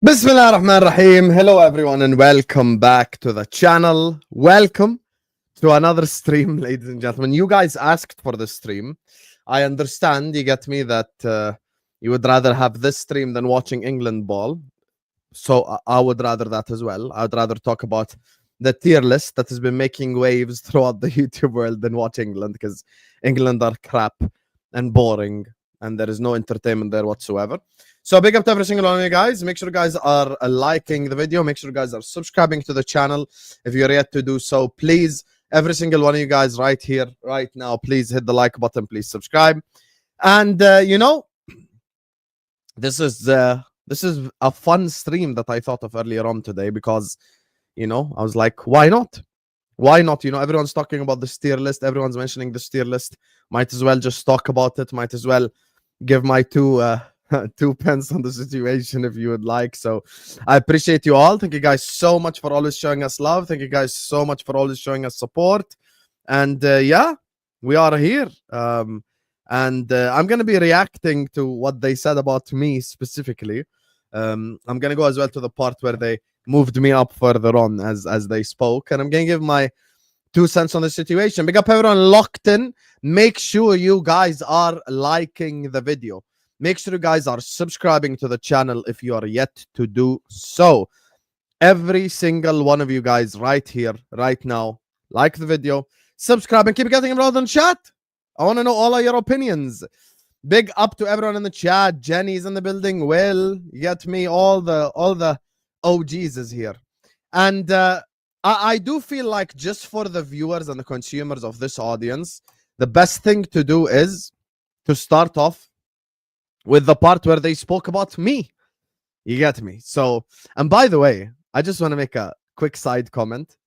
Bismillah ar-Rahman ar-Rahim. Hello everyone and welcome back to the channel. Welcome to another stream, ladies and gentlemen. You guys asked for the stream. I understand, you get me, that you would rather have this stream than watching England ball. So I would rather that as well. I would rather talk about the tier list that has been making waves throughout the YouTube world than watch England, because England are crap and boring and there is no entertainment there whatsoever. So big up to every single one of you guys. Make sure you guys are liking the video. Make sure you guys are subscribing to the channel. If you're yet to do so, please, every single one of you guys right here, right now, please hit the like button. Please subscribe. And, this is a fun stream that I thought of earlier on today because, I was like, why not? Why not? Everyone's talking about the tier list. Everyone's mentioning the tier list. Might as well just talk about it. Might as well give my two pence on the situation if you would like. So I appreciate you all. Thank you guys so much for always showing us love. Thank you guys so much for always showing us support. And yeah, we are here. And I'm going to be reacting to what they said about me specifically. I'm going to go as well to the part where they moved me up further on as they spoke. And I'm going to give my 2 cents on the situation. Big up everyone locked in. Make sure you guys are liking the video. Make sure you guys are subscribing to the channel if you are yet to do so. Every single one of you guys right here, right now, like the video, subscribe, and keep getting involved in chat. I want to know all of your opinions. Big up to everyone in the chat. Jenny's in the building. Will, you get me? All the OGs is here. And I do feel like just for the viewers and the consumers of this audience, the best thing to do is to start off with the part where they spoke about me. You get me? So, and by the way, I just want to make a quick side comment.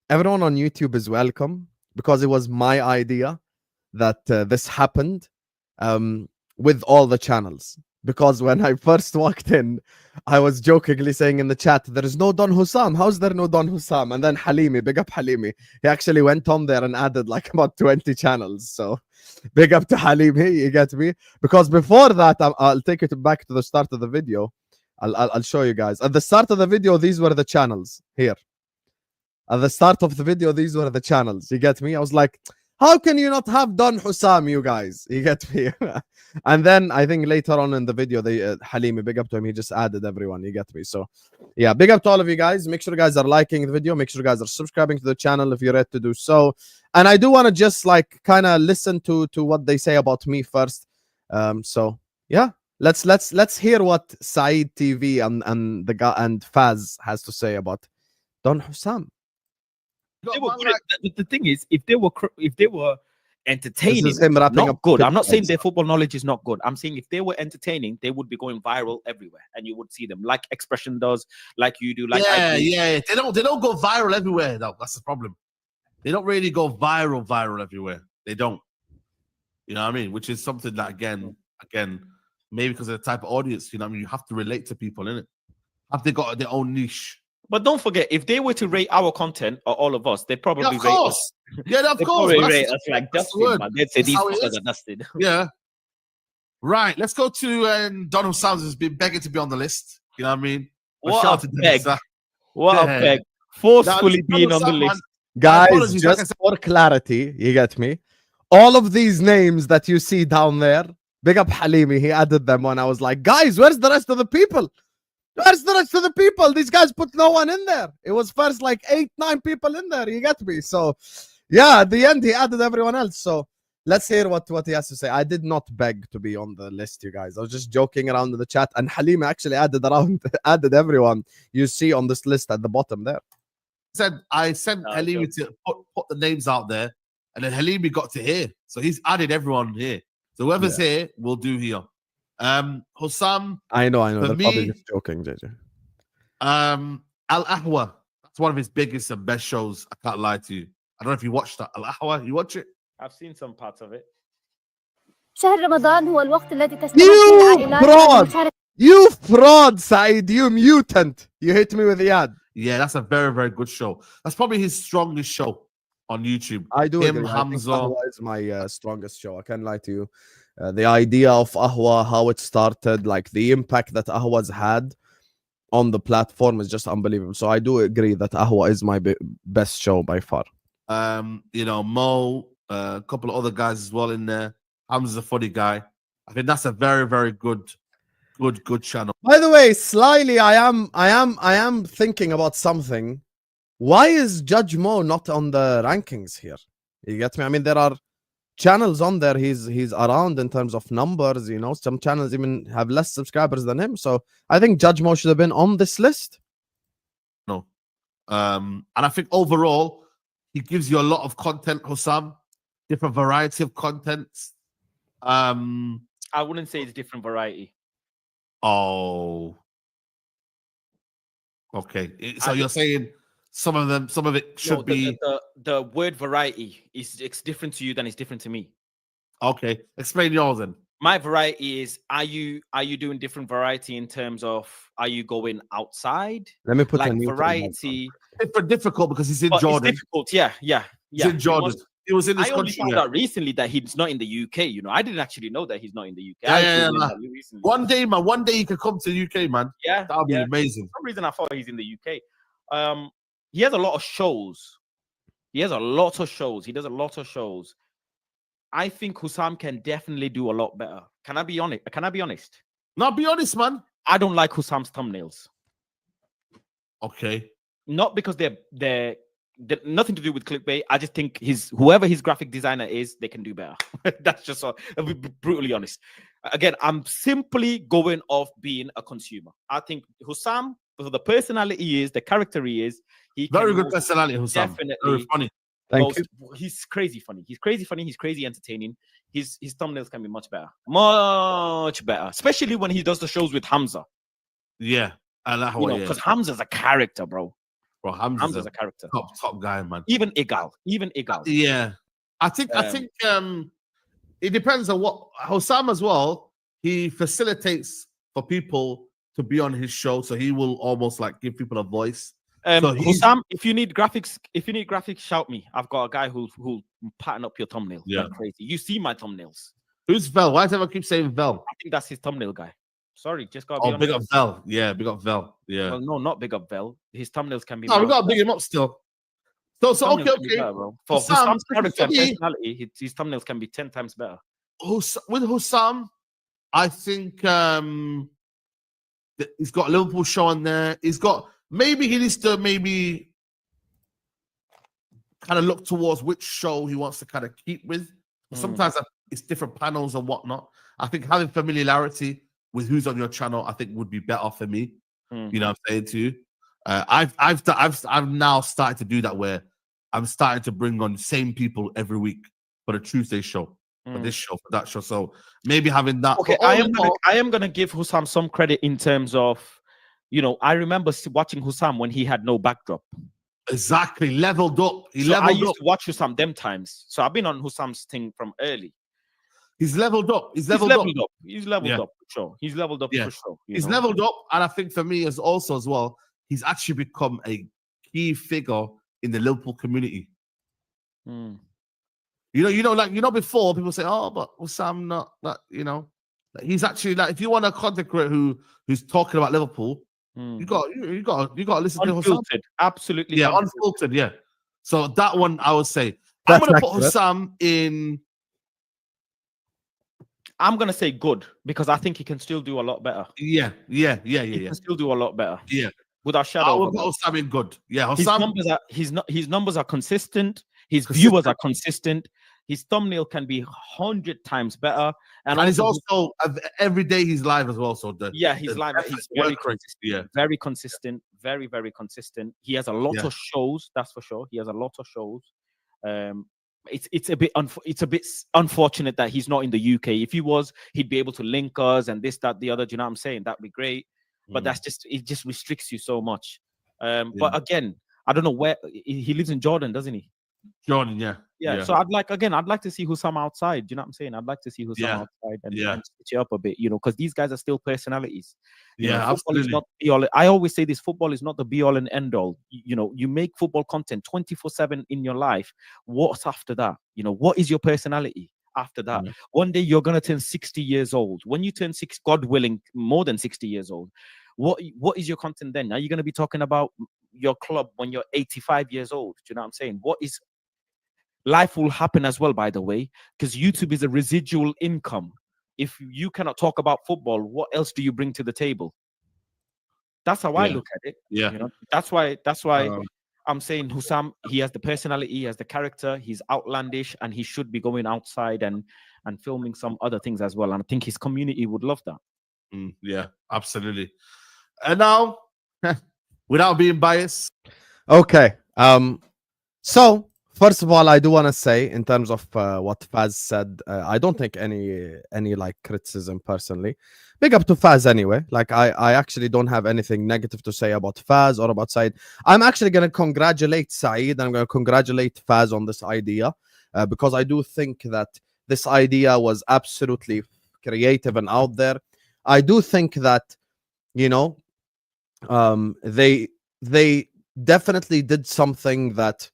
Everyone on YouTube is welcome because it was my idea that this happened with all the channels. Because when I first walked in, I was jokingly saying in the chat, there is no Don Husam. How's there no Don Husam? And then Halimi, big up Halimi. He actually went on there and added like about 20 channels. So big up to Halimi, you get me? Because before that, I'll take it back to the start of the video. I'll show you guys. At the start of the video, these were the channels here. At the start of the video, these were the channels. You get me? I was like, how can you not have Don Husam, you guys? You get me? And then I think later on in the video, they Halimi, big up to him. He just added everyone. You get me? So yeah, big up to all of you guys. Make sure you guys are liking the video. Make sure you guys are subscribing to the channel if you're ready to do so. And I do want to just like kind of listen to what they say about me first. So yeah, let's hear what Saeed TV and the guy and Faz has to say about Don Husam. The thing is, if they were entertaining, not good. I'm not saying their football knowledge is not good. I'm saying if they were entertaining, they would be going viral everywhere, and you would see them like Expression does, like you do, like yeah. They don't go viral everywhere though. That's the problem. They don't really go viral everywhere. They don't. You know what I mean? Which is something that again, maybe because of the type of audience, you know what I mean, you have to relate to people, innit? Have they got their own niche? But don't forget, if they were to rate our content or all of us, they'd probably of course. rate us. Of course. Rate us like Dustin, man. They'd say these fuckers are Dustin. Yeah. Right. Let's go to Donald Sams has been begging to be on the list. You know what I mean? What a beg. What a beg. Forcefully being on the list. Guys, just for clarity, you get me? All of these names that you see down there, big up Halimi, he added them when I was like, guys, where's the rest of the people? Where's the rest of the people? These guys put no one in there. It was first like 8-9 people in there. You get me? So yeah, at the end he added everyone else. So let's hear what he has to say. I did not beg to be on the list, you guys. I was just joking around in the chat, and Halim actually added everyone you see on this list at the bottom there. I sent Halimi to put the names out there, and then Halimi got to here. So he's added everyone here. So whoever's here will do here. Husam. I know. They're probably just joking, JJ. Al Ahwa. That's one of his biggest and best shows. I can't lie to you. I don't know if you watched that. Al Ahwa, you watch it? I've seen some parts of it. شهر رمضان هو الوقت الذي You fraud, Saeed. You mutant. You hit me with the ad. Yeah, that's a very, very good show. That's probably his strongest show on YouTube. I do agree. Hamza Ahwa is my strongest show. I can't lie to you. The idea of Ahwa, how it started, like the impact that Ahwa's had, on the platform is just unbelievable. So I do agree that Ahwa is my best show by far. You know, Mo, a couple of other guys as well in there. Hamza's a funny guy. I think that's a very, very good channel. By the way, slyly, I am thinking about something. Why is Judge Mo not on the rankings here? You get me? I mean, there are channels on there. He's around in terms of numbers. You know, some channels even have less subscribers than him. So I think Judge Mo should have been on this list. No, and I think overall he gives you a lot of content, Husam, different variety of contents. I wouldn't say it's different variety. Oh, okay. So you're saying some of it should be the word variety it's different to you than it's different to me. Okay. Explain yours then. My variety is: are you doing different variety in terms of are you going outside? Let me put like a new variety. Difficult because he's in But Jordan. It's difficult, yeah. He's in Jordan. He was in this I only country. found out recently that he's not in the UK. You know, I didn't actually know that he's not in the UK. Yeah. Recently. One day, man. One day he could come to the UK, man. Yeah, that would be amazing. For some reason, I thought he's in the UK. He has a lot of shows. He does a lot of shows. I think Husam can definitely do a lot better. Can I be honest? No, be honest, man. I don't like Husam's thumbnails. Okay. Not because they're nothing to do with clickbait. I just think whoever his graphic designer is, they can do better. That's just so. I'll be brutally honest. Again, I'm simply going off being a consumer. I think Husam, for the personality he is, the character he is, very good personality, Husam. Definitely very funny. Thank you. He's crazy funny. He's crazy entertaining. His thumbnails can be much better, especially when he does the shows with Hamza. Yeah, I like how because Hamza's a character, bro. Bro, Hamza's a character. Top guy, man. Even Igal. Yeah, I think it depends on what Husam as well. He facilitates for people to be on his show, so he will almost like give people a voice. So Husam, if you need graphics, shout me. I've got a guy who'll pattern up your thumbnail. Yeah, like crazy. You see my thumbnails. Who's Vel? Why does everyone keep saying Vel? I think that's his thumbnail guy. Sorry, just gotta be honest. Big up Vel. Yeah, big up Vel. Yeah. Well, no, not big up Vel. His thumbnails can be. No, we gotta big him up still. So okay. Better, for Husam's character and personality, his thumbnails can be 10 times better. With Husam, I think he's got a Liverpool show on there. Maybe he needs to kind of look towards which show he wants to kind of keep with. Sometimes it's different panels and whatnot. I think having familiarity with who's on your channel, I think would be better for me. You know what I'm saying to you? I've now started to do that where I'm starting to bring on the same people every week for the Tuesday show, for this show, for that show. So maybe having that. Okay, I am gonna give Husam some credit in terms of, I remember watching Husam when he had no backdrop. Exactly, leveled up. I used to watch Husam them times, so I've been on Husam's thing from early. He's leveled up. He's leveled up. He's leveled up for sure. He's leveled up for sure. He's leveled up, and I think for me as well, he's actually become a key figure in the Liverpool community. Before people say, "Oh, but Husam not that," he's actually like, if you want a content creator who's talking about Liverpool, you got to listen to Husam. Absolutely, unfiltered. Yeah. So that one, I would say, I'm gonna put Husam in. I'm gonna say good because I think he can still do a lot better. Yeah. He can still do a lot better. Yeah. Without shadow. I would put Husam in good. Yeah. Husam, his numbers are consistent. His viewers are consistent. His thumbnail can be 100 times better, and he's also every day he's live as well. So he's live. He's very consistent. Yeah, very consistent. Very, very consistent. He has a lot of shows. That's for sure. He has a lot of shows. It's a bit unfortunate that he's not in the UK. If he was, he'd be able to link us and this, that, the other. Do you know what I'm saying? That'd be great. But it just restricts you so much. But again, I don't know where he lives in Jordan, doesn't he? Jordan, yeah. So I'd like to see Husam outside. Do you know what I'm saying? I'd like to see Husam outside and switch it up a bit, because these guys are still personalities. Football is not be all. I always say this: football is not the be all and end all. You make football content 24/7 in your life. What's after that? What is your personality after that? One day you're gonna turn 60 years old. When you turn God willing, more than 60 years old. what is your content then? Are you going to be talking about your club when you're 85 years old? Do you know what I'm saying? What is life will happen as well, by the way, because YouTube is a residual income. If you cannot talk about football, what else do you bring to the table? That's how I Yeah. look at it. Yeah. You know, that's why Um, I'm saying Husam, he has the personality, he has the character, he's outlandish, and he should be going outside and filming some other things as well. And I think his community would love that. yeah, absolutely. And now, without being biased, Okay. So first of all, I do want to say, in terms of what Faz said, I don't think any like criticism personally. Big up to Faz anyway. Like I actually don't have anything negative to say about Faz or about Saeed. I'm actually gonna congratulate Saeed. I'm gonna congratulate Faz on this idea because I do think that this idea was absolutely creative and out there. I do think that, you know, they definitely did something that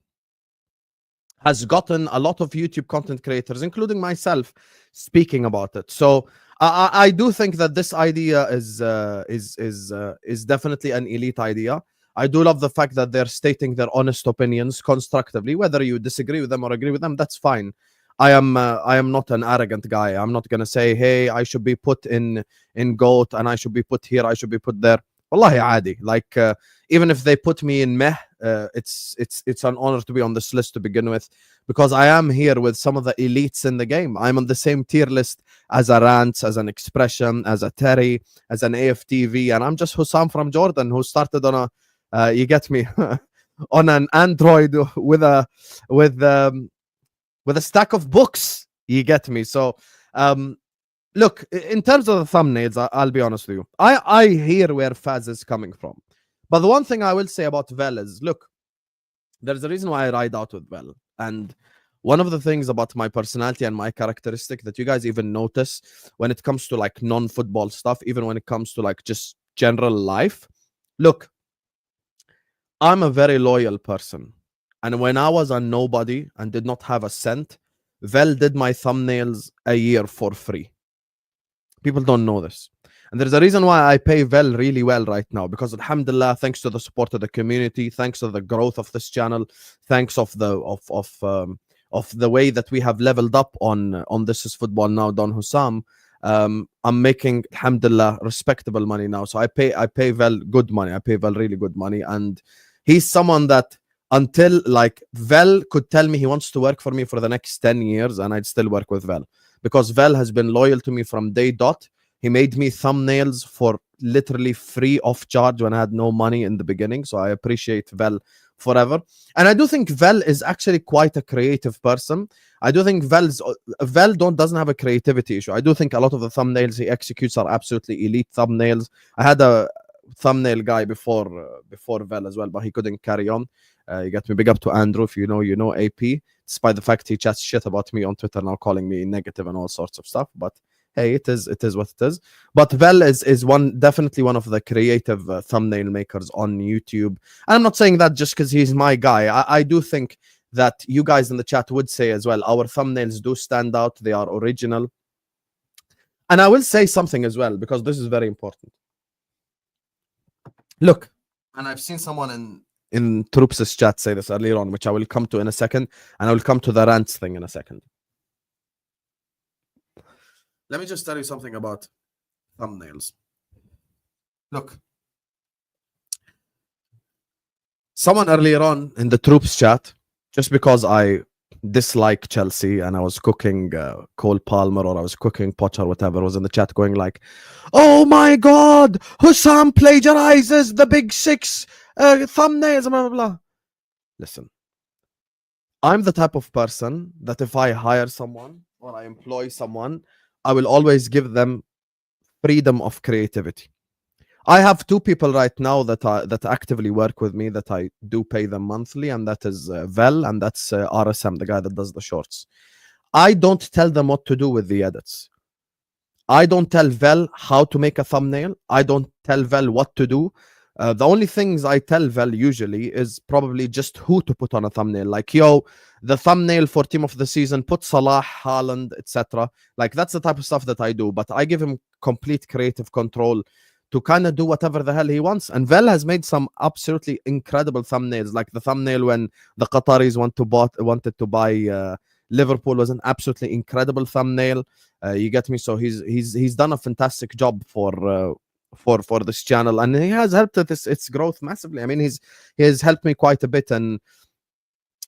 has gotten a lot of YouTube content creators, including myself, speaking about it. So I do think that this idea is definitely an elite idea. I do love the fact that they're stating their honest opinions constructively, whether you disagree with them or agree with them. That's fine. I am not an arrogant guy. I'm not gonna say, hey, I should be put in GOAT and I should be put here, I should be put there. Wallahi adi. Like even if they put me in meh, it's an honor to be on this list to begin with, because I am here with some of the elites in the game. I'm on the same tier list as a Rants, as an Expression, as a Terry, as an AFTV, and I'm just Husam from Jordan, who started on a you get me on an Android with a stack of books. You get me? So look, in terms of the thumbnails, I'll be honest with you. I hear where Faz is coming from. But the one thing I will say about Vel is, look, there's a reason why I ride out with Vel. And one of the things about my personality and my characteristic that you guys even notice when it comes to like non-football stuff, even when it comes to like just general life, look, I'm a very loyal person. And when I was a nobody and did not have a cent, Vel did my thumbnails a year for free. People don't know this. And there's a reason why I pay Vel really well right now, because alhamdulillah, thanks to the support of the community, thanks to the growth of this channel, thanks of the way that we have leveled up on This Is Football Now, Don Husam, I'm making alhamdulillah respectable money now. So I pay Vel good money. I pay Vel really good money. And he's someone that, until like Vel could tell me he wants to work for me for the next 10 years and I'd still work with Vel, because Vel has been loyal to me from day dot. He made me thumbnails for literally free of charge when I had no money in the beginning. So I appreciate Vel forever. And I do think Vel is actually quite a creative person. I do think Vel doesn't have a creativity issue. I do think a lot of the thumbnails he executes are absolutely elite thumbnails. I had a thumbnail guy before Vel as well, but he couldn't carry on. You get me. Big up to Andrew, if you know AP, despite the fact he chats shit about me on Twitter now, calling me negative and all sorts of stuff. But hey, it is what it is. But Vel is definitely one of the creative thumbnail makers on YouTube. And I'm not saying that just because he's my guy. I do think that you guys in the chat would say as well, our thumbnails do stand out. They are original. And I will say something as well, because this is very important. Look, and I've seen someone in Troops' chat say this earlier on, which I will come to in a second, and I will come to the rants thing in a second. Let me just tell you something about thumbnails. Look, someone earlier on in the Troops chat, just because I dislike Chelsea and I was cooking Cole Palmer or I was cooking Poch or whatever, was in the chat going like, oh my God, Husam plagiarizes the Big Six thumbnails, blah, blah, blah. Listen, I'm the type of person that if I hire someone or I employ someone, I will always give them freedom of creativity. I have two people right now that actively work with me that I do pay them monthly, and that is Vel, and that's RSM, the guy that does the shorts. I don't tell them what to do with the edits. I don't tell Vel how to make a thumbnail. I don't tell Vel what to do. The only things I tell Vel usually is probably just who to put on a thumbnail. Like, yo, the thumbnail for Team of the Season, put Salah, Haaland, etc. Like, that's the type of stuff that I do. But I give him complete creative control to kind of do whatever the hell he wants. And Vel has made some absolutely incredible thumbnails, like the thumbnail when the Qataris wanted to buy Liverpool was an absolutely incredible thumbnail. You get me? So he's done a fantastic job for this channel, and he has helped its growth massively. I mean, he has helped me quite a bit. And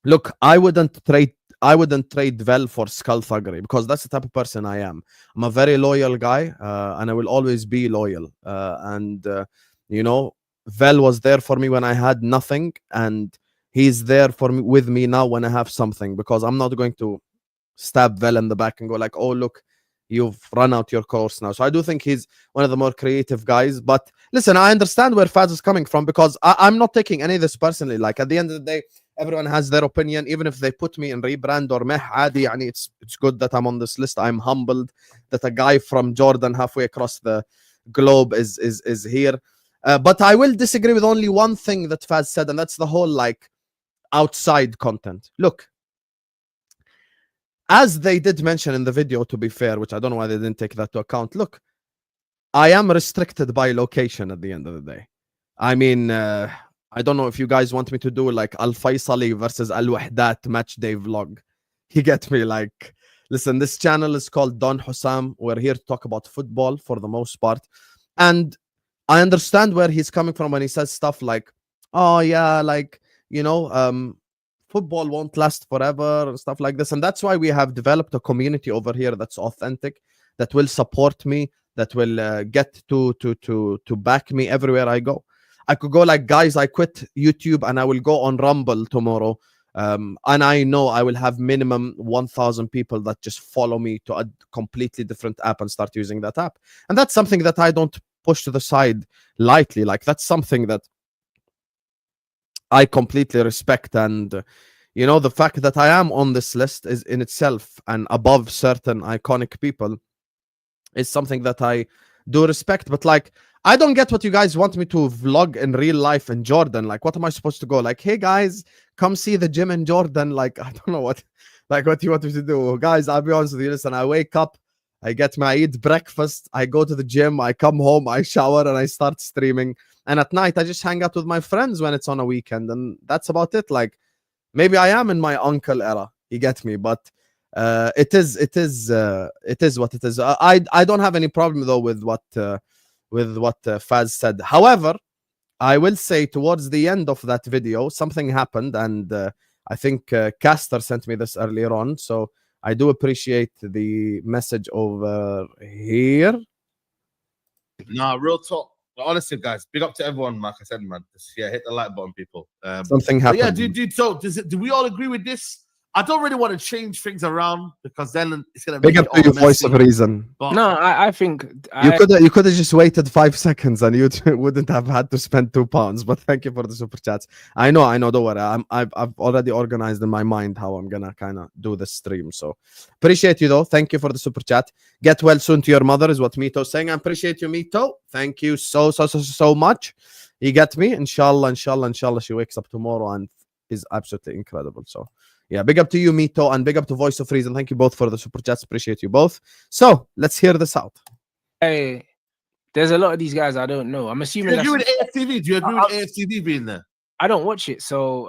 look, I wouldn't trade Vel for Skullthuggery, because that's the type of person I am. I'm a very loyal guy, and I will always be loyal. You know, Vel was there for me when I had nothing, and he's there for me with me now when I have something, because I'm not going to stab Vel in the back and go like, oh look, you've run out your course now. So I do think he's one of the more creative guys. But listen, I understand where Faz is coming from, because I'm not taking any of this personally. Like, at the end of the day, everyone has their opinion. Even if they put me in rebrand or meh, adi, yani it's good that I'm on this list. I'm humbled that a guy from Jordan halfway across the globe is here. But I will disagree with only one thing that Faz said, and that's the whole like outside content. Look, as they did mention in the video, to be fair, which I don't know why they didn't take that to account. Look, I am restricted by location at the end of the day. I mean, I don't know if you guys want me to do like Al Faisali versus Al Wahdat match day vlog. You get me? Like, listen, this channel is called Don Husam. We're here to talk about football for the most part. And I understand where he's coming from when he says stuff like, oh yeah, like, you know, football won't last forever and stuff like this. And that's why we have developed a community over here that's authentic, that will support me, that will get to back me everywhere I go. I could go like, guys, I quit YouTube and I will go on Rumble tomorrow. And I know I will have minimum 1,000 people that just follow me to a completely different app and start using that app. And that's something that I don't push to the side lightly. Like, that's something that I completely respect. And you know, the fact that I am on this list is in itself and above certain iconic people is something that I do respect. But like, I don't get what you guys want me to vlog in real life in Jordan. Like, what am I supposed to go like, hey guys, come see the gym in Jordan? Like, I don't know what you want me to do. Guys, I'll be honest with you. Listen, I wake up, I eat breakfast, I go to the gym, I come home, I shower, and I start streaming. And at night, I just hang out with my friends when it's on a weekend, and that's about it. Like, maybe I am in my uncle era, you get me, but it is what it is. I don't have any problem though with what Faz said. However, I will say towards the end of that video, something happened, and I think Caster sent me this earlier on, so I do appreciate the message over here. Nah, real talk. Honestly, guys, big up to everyone. Like I said, man, just, yeah, hit the like button, people. Something happened. Yeah, do we all agree with this? I don't really want to change things around, because then it's gonna Big make up to your voice of reason. But No, I think You could have just waited 5 seconds and you wouldn't have had to spend £2. But thank you for the super chats. I know. Don't worry. I've already organized in my mind how I'm gonna kind of do the stream. So appreciate you though. Thank you for the super chat. Get well soon to your mother is what Mito's saying. I appreciate you, Mito. Thank you so much. You get me? Inshallah, she wakes up tomorrow and is absolutely incredible. So yeah, big up to you, Mito, and big up to Voice of Reason. Thank you both for the super chats. Appreciate you both. So let's hear this out. Hey, there's a lot of these guys I don't know. I'm assuming. Do you agree with AFTV? Do you agree with AFTV being there? I don't watch it, so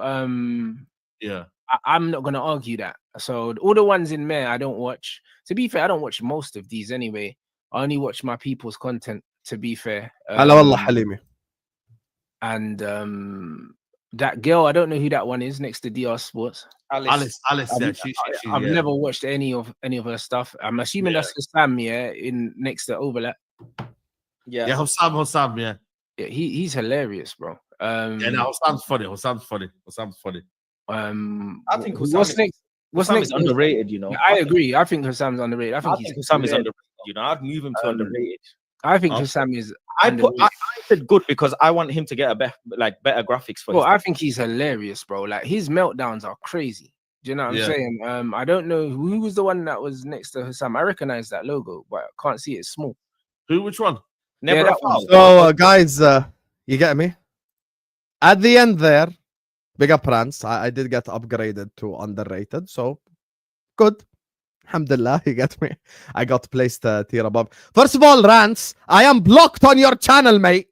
yeah, I'm not gonna argue that. So all the ones in there I don't watch. To be fair, I don't watch most of these anyway. I only watch my people's content. To be fair, Hello, Allah Halimi. And that girl, I don't know who that one is next to DR Sports. Alice. Yeah, I've never watched any of her stuff. I'm assuming that's Husam, yeah, in next to Overlap. Yeah, Husam, yeah. Yeah, he's hilarious, bro. Yeah, no, Husam's funny. I think what's next? Husam is underrated, you know. I agree. I think Husam's underrated. I think Husam is underrated. You know, I'd move him to underrated. I think Husam is. I said good because I want him to get a better graphics for. Well, I think he's hilarious, bro. Like his meltdowns are crazy. Do you know what I'm saying? I don't know who was the one that was next to Husam. I recognize that logo, but I can't see it. It's small. Who? Which one? Never. So, guys, you get me? At the end there, big up Rance. I did get upgraded to underrated, so good. Alhamdulillah, you get me? I got placed tier above. First of all, Rants, I am blocked on your channel, mate.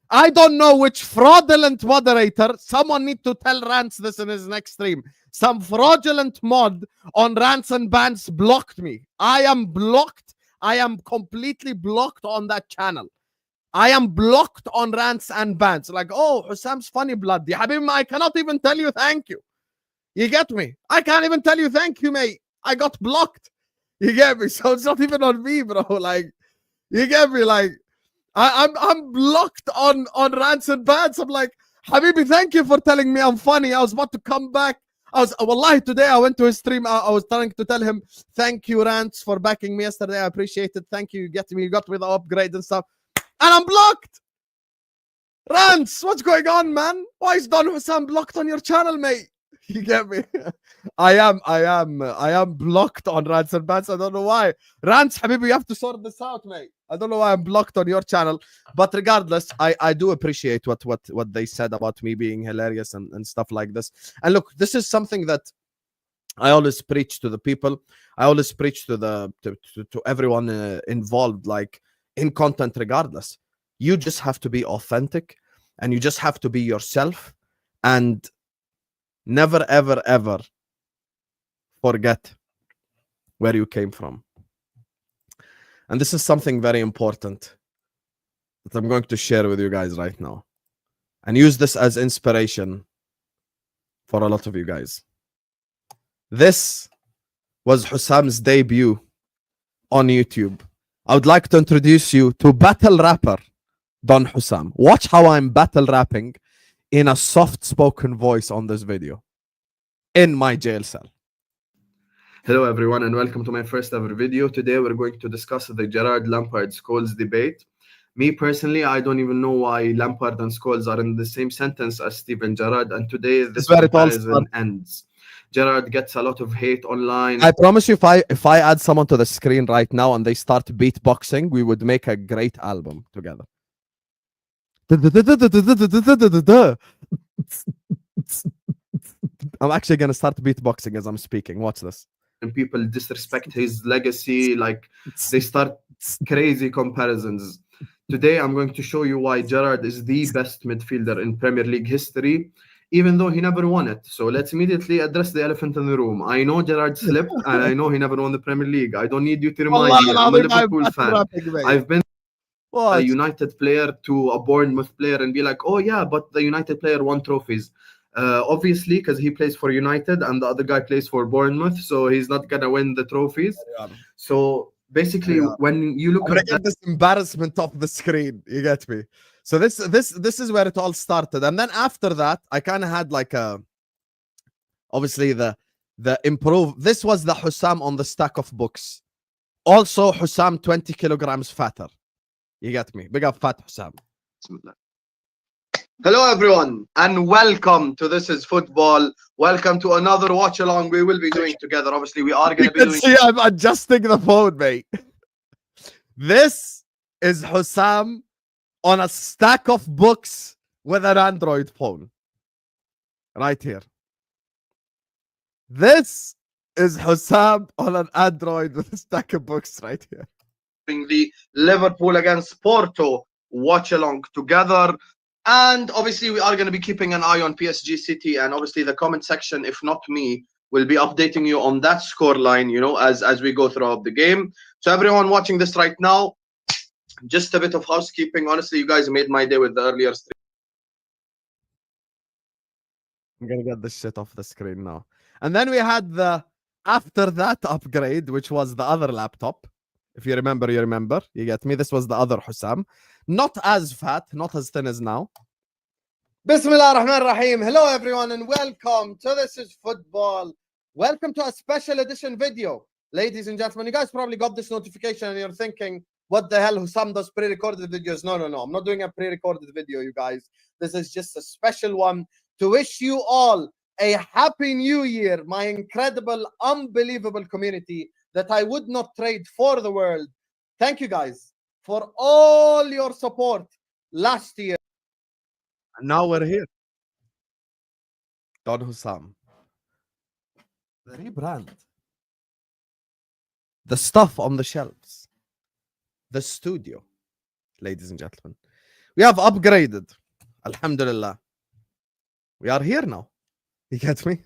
I don't know which fraudulent moderator. Someone need to tell Rants this in his next stream. Some fraudulent mod on Rants and Bans blocked me. I am blocked. I am completely blocked on that channel. I am blocked on Rants and Bans. Like, oh, Husam's funny blood. Ya Habib, I cannot even tell you thank you. You get me? I can't even tell you thank you, mate. I got blocked. You get me? So it's not even on me, bro. Like, you get me? Like, I'm blocked on Rants and Bans. I'm like, Habibi, thank you for telling me I'm funny. I was about to come back. Wallahi, today I went to his stream. I was trying to tell him, thank you, Rants, for backing me yesterday. I appreciate it. Thank you. You got me the upgrade and stuff. And I'm blocked. Rants, what's going on, man? Why is Don Husam blocked on your channel, mate? You get me? I am blocked on Rants and Bans. I don't know why. Rants, Habibi, you have to sort this out, mate. I don't know why I'm blocked on your channel. But regardless, I do appreciate what they said about me being hilarious and stuff like this. And look, this is something that I always preach to the people. I always preach to everyone involved, like in content, regardless. You just have to be authentic and you just have to be yourself and never, ever, ever forget where you came from. And this is something very important that I'm going to share with you guys right now and use this as inspiration for a lot of you guys. This was Husam's debut on YouTube. I would like to introduce you to battle rapper Don Husam. Watch how I'm battle rapping in a soft-spoken voice on this video in my jail cell. Hello everyone and welcome to my first ever video. Today we're going to discuss the Gerrard Lampard Scholes debate. Me personally, I don't even know why Lampard and Scholes are in the same sentence as Steven Gerrard, and today this comparison ends. Gerrard gets a lot of hate online. I promise you, if I add someone to the screen right now and they start beatboxing, we would make a great album together. I'm actually gonna start beatboxing as I'm speaking. Watch this. And people disrespect his legacy, like they start crazy comparisons. Today I'm going to show you why Gerrard is the best midfielder in Premier League history, even though he never won it. So let's immediately address the elephant in the room. I know Gerrard slipped and I know he never won the Premier League. I don't need you to remind me. I'm a Liverpool fan. I've been a United player to a Bournemouth player and be like, oh yeah, but the United player won trophies. Obviously, because he plays for United and the other guy plays for Bournemouth, so he's not gonna win the trophies. So basically, when you look at this embarrassment off the screen, you get me. So this is where it all started, and then after that, I kind of had like obviously the improve. This was the Husam on the stack of books. Also, Husam 20 kilograms fatter. You get me? Big up fat Husam. Hello everyone and welcome to This Is Football. Welcome to another watch along we will be doing together. Obviously, we are going to be doing. See, I'm adjusting the phone, mate. This is Husam on a stack of books with an Android phone. Right here. This is Husam on an Android with a stack of books right here. The Liverpool against Porto watch along together. And obviously, we are going to be keeping an eye on PSG City, and obviously the comment section, if not me, will be updating you on that score line, you know, as we go throughout the game. So everyone watching this right now, just a bit of housekeeping. Honestly, you guys made my day with the earlier stream. I'm gonna get this shit off the screen now. And then we had the after that upgrade, which was the other laptop. If you remember, you remember. You get me? This was the other Husam. Not as fat, not as thin as now. Bismillah ar-Rahman ar-Rahim. Hello, everyone, and welcome to This Is Football. Welcome to a special edition video. Ladies and gentlemen, you guys probably got this notification and you're thinking, what the hell, Husam does pre-recorded videos? No. I'm not doing a pre-recorded video, you guys. This is just a special one to wish you all a happy new year, my incredible, unbelievable community that I would not trade for the world. Thank you guys for all your support last year. And now we're here. Don Husam. The rebrand. the stuff on the shelves, the studio, ladies and gentlemen. We have upgraded. Alhamdulillah. We are here now. You get me?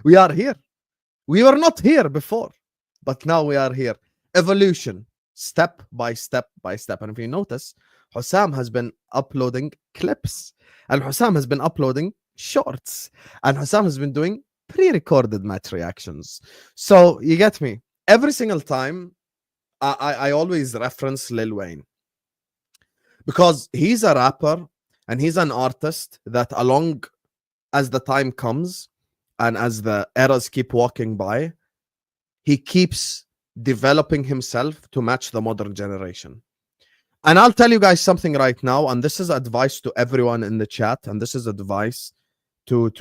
We are here. We were not here before, but now we are here. Evolution, step by step by step. And if you notice, Husam has been uploading clips, and Husam has been uploading shorts, and Husam has been doing pre-recorded match reactions. So you get me? Every single time, I always reference Lil Wayne because he's a rapper and he's an artist that, along as the time comes and as the eras keep walking by, he keeps developing himself to match the modern generation. And I'll tell you guys something right now, and this is advice to everyone in the chat, and this is advice to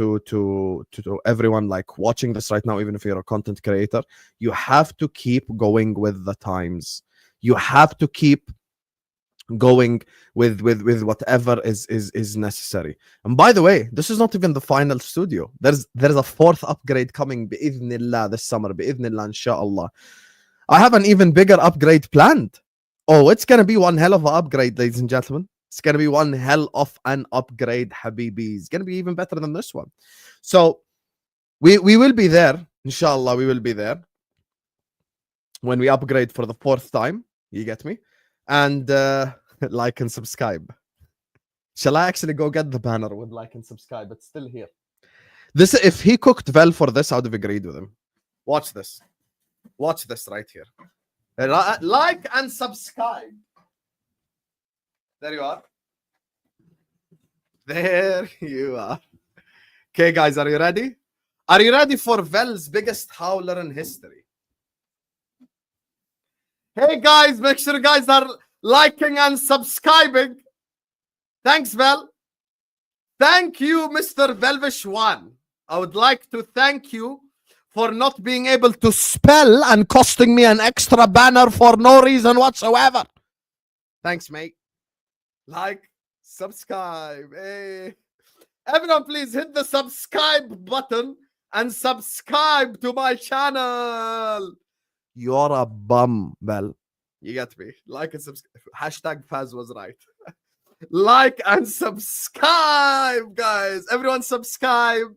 everyone like watching this right now, even if you're a content creator. You have to keep going with the times. You have to keep going with whatever is necessary. And by the way, this is not even the final studio. There's a fourth upgrade coming bi'idhnillah this summer, bi'idhnillah, inshallah. I have an even bigger upgrade planned. Oh, it's gonna be one hell of an upgrade, ladies and gentlemen. It's gonna be one hell of an upgrade, Habibi. It's gonna be even better than this one. So we will be there, inshallah. We will be there when we upgrade for the fourth time. You get me? And like and subscribe. Shall I actually go get the banner with like and subscribe? It's still here. This, if he cooked well for this, I would have agreed with him. Watch this. Watch this right here. Like and subscribe. There you are. There you are. Okay, guys, are you ready? Are you ready for Vel's biggest howler in history? Hey, guys, make sure you guys are liking and subscribing. Thanks, Vel. Thank you, Mr. Velvish1. I would like to thank you for not being able to spell and costing me an extra banner for no reason whatsoever. Thanks, mate. Like, subscribe. Hey. Everyone, please hit the subscribe button and subscribe to my channel. You're a bum, Bell. You get me. Like and subscribe. Hashtag Faz was right. Like and subscribe, guys. Everyone subscribe.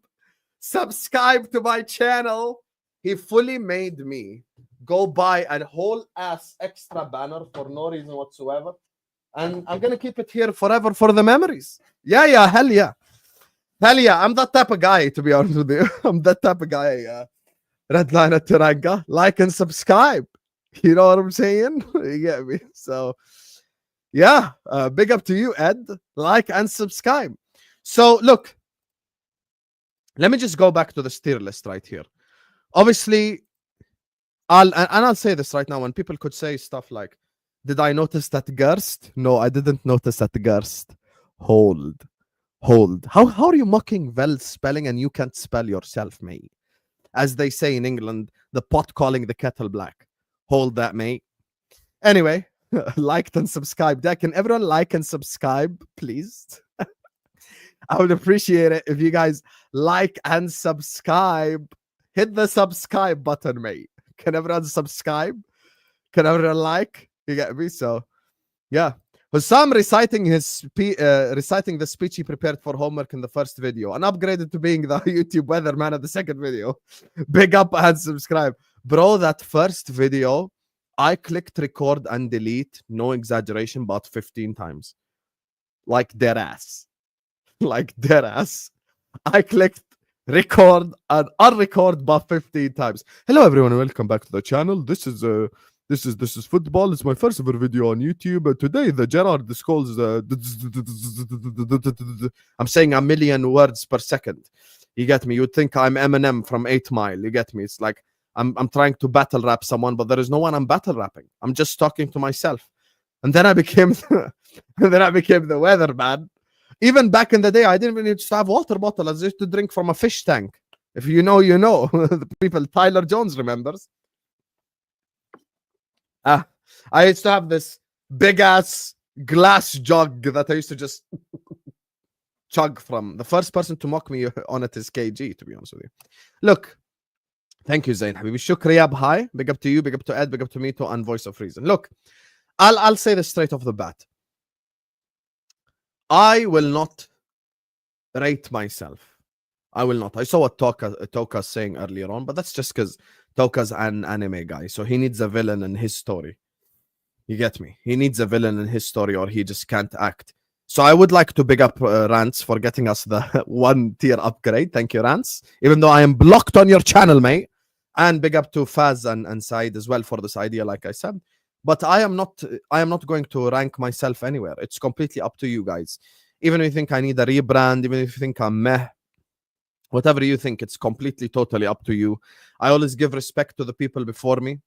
Subscribe to my channel. He fully made me go buy a whole ass extra banner for no reason whatsoever. And I'm going to keep it here forever for the memories. Yeah, hell yeah. Hell yeah. I'm that type of guy, to be honest with you. I'm that type of guy. Redline at Tiranga. Like and subscribe. You know what I'm saying? You get me? So, yeah. Big up to you, Ed. Like and subscribe. So, look. Let me just go back to the tier list right here. Obviously, I'll say this right now. When people could say stuff like, did I notice that Gerst? No, I didn't notice that Gerst. Hold. How are you mocking Vel's spelling and you can't spell yourself, mate? As they say in England, the pot calling the kettle black. Hold that, mate. Anyway, liked and subscribed. Can everyone like and subscribe, please? I would appreciate it if you guys like and subscribe. Hit the subscribe button, mate. Can everyone subscribe? Can everyone like? You get me? So, yeah. Husam reciting reciting the speech he prepared for homework in the first video and upgraded to being the YouTube weatherman of the second video. Big up and subscribe. Bro, that first video, I clicked record and delete, no exaggeration, about 15 times. Like dead ass. Like dead ass. I clicked record and unrecord about 15 times. Hello everyone, welcome back to the channel. This is football. It's my first ever video on YouTube. Today the Gerard scores I'm saying a million words per second. You get me? You'd think I'm Eminem from 8 Mile. You get me? It's like I'm trying to battle rap someone, but there is no one I'm battle rapping. I'm just talking to myself. And then I became the weatherman. Even back in the day, I didn't even need to have water bottle. I used to drink from a fish tank. If you know, you know. The people, Tyler Jones remembers. I used to have this big ass glass jug that I used to just chug from. The first person to mock me on it is KG, to be honest with you. Look, Thank you, Zain Habibi. Shukriya Bhai. Big up to you, big up to Ed, big up to Mito, and Voice of Reason. Look, I'll say this straight off the bat. I will not rate myself. I will not. I saw what Toka's saying earlier on, but that's just because Toka's an anime guy, so he needs a villain in his story. You get me? He needs a villain in his story, or he just can't act. So I would like to big up Rance for getting us the 1 tier upgrade. Thank you, Rance. Even though I am blocked on your channel, mate. And big up to Faz and Saeed as well for this idea, like I said. But I am not going to rank myself anywhere. It's completely up to you guys. Even if you think I need a rebrand, even if you think I'm meh, whatever you think, it's completely, totally up to you. I always give respect to the people before me.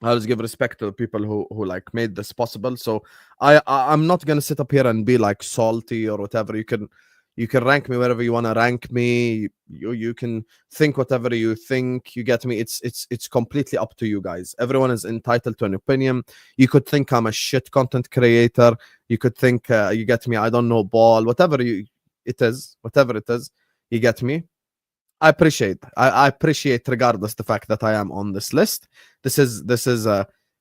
I always give respect to the people who like made this possible. So I'm not gonna sit up here and be like salty or whatever. You can rank me wherever you want to rank me. You can think whatever you think. You get me? It's completely up to you guys. Everyone is entitled to an opinion. You could think I'm a shit content creator. You could think you get me? I don't know ball. Whatever it is. You get me? I appreciate regardless the fact that I am on this list. This is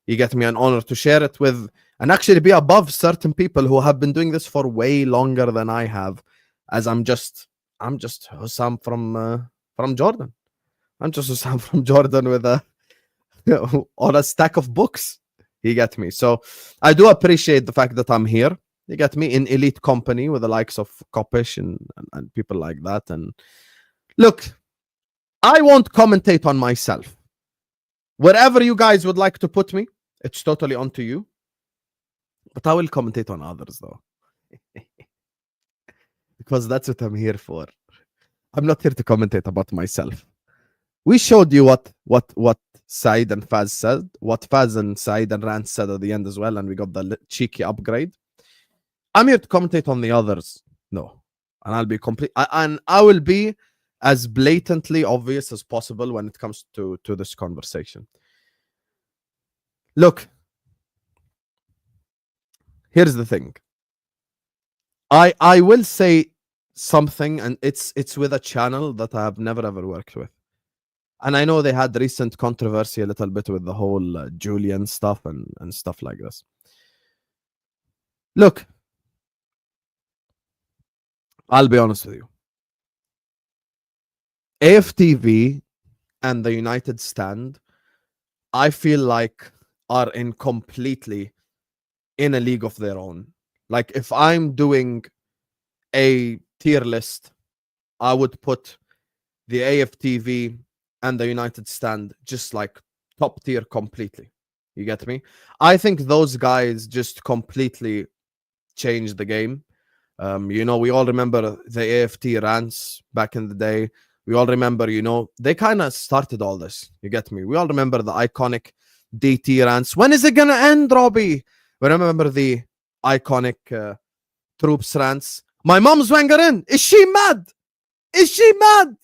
you get me, an honor to share it with and actually be above certain people who have been doing this for way longer than I have, as I'm just Husam from Jordan. I'm just Husam from Jordan with a on a stack of books. You get me? So I do appreciate the fact that I'm here. You get me? In elite company with the likes of Kopish and people like that. And look, I won't commentate on myself. Wherever you guys would like to put me, it's totally onto you. But I will commentate on others, though. Because that's what I'm here for. I'm not here to commentate about myself. We showed you what Saeed and Faz said, what Faz and Saeed and Rand said at the end as well, and we got the cheeky upgrade. I'm here to commentate on the others. No. And I'll be I will be as blatantly obvious as possible when it comes to this conversation. Look, here's the thing. I will say something, and it's with a channel that I have never ever worked with. And I know they had recent controversy a little bit with the whole Julian stuff and stuff like this. Look, I'll be honest with you. AFTV and the United Stand, I feel like, are completely in a league of their own. Like, if I'm doing a tier list, I would put the AFTV and the United Stand just like top tier completely. You get me? I think those guys just completely changed the game. You know, we all remember the AFT rants back in the day. We all remember, you know, they kind of started all this. You get me? We all remember the iconic DT rants. When is it going to end, Robbie? We remember the iconic troops rants. My mom's Wangarin. Is she mad? Is she mad?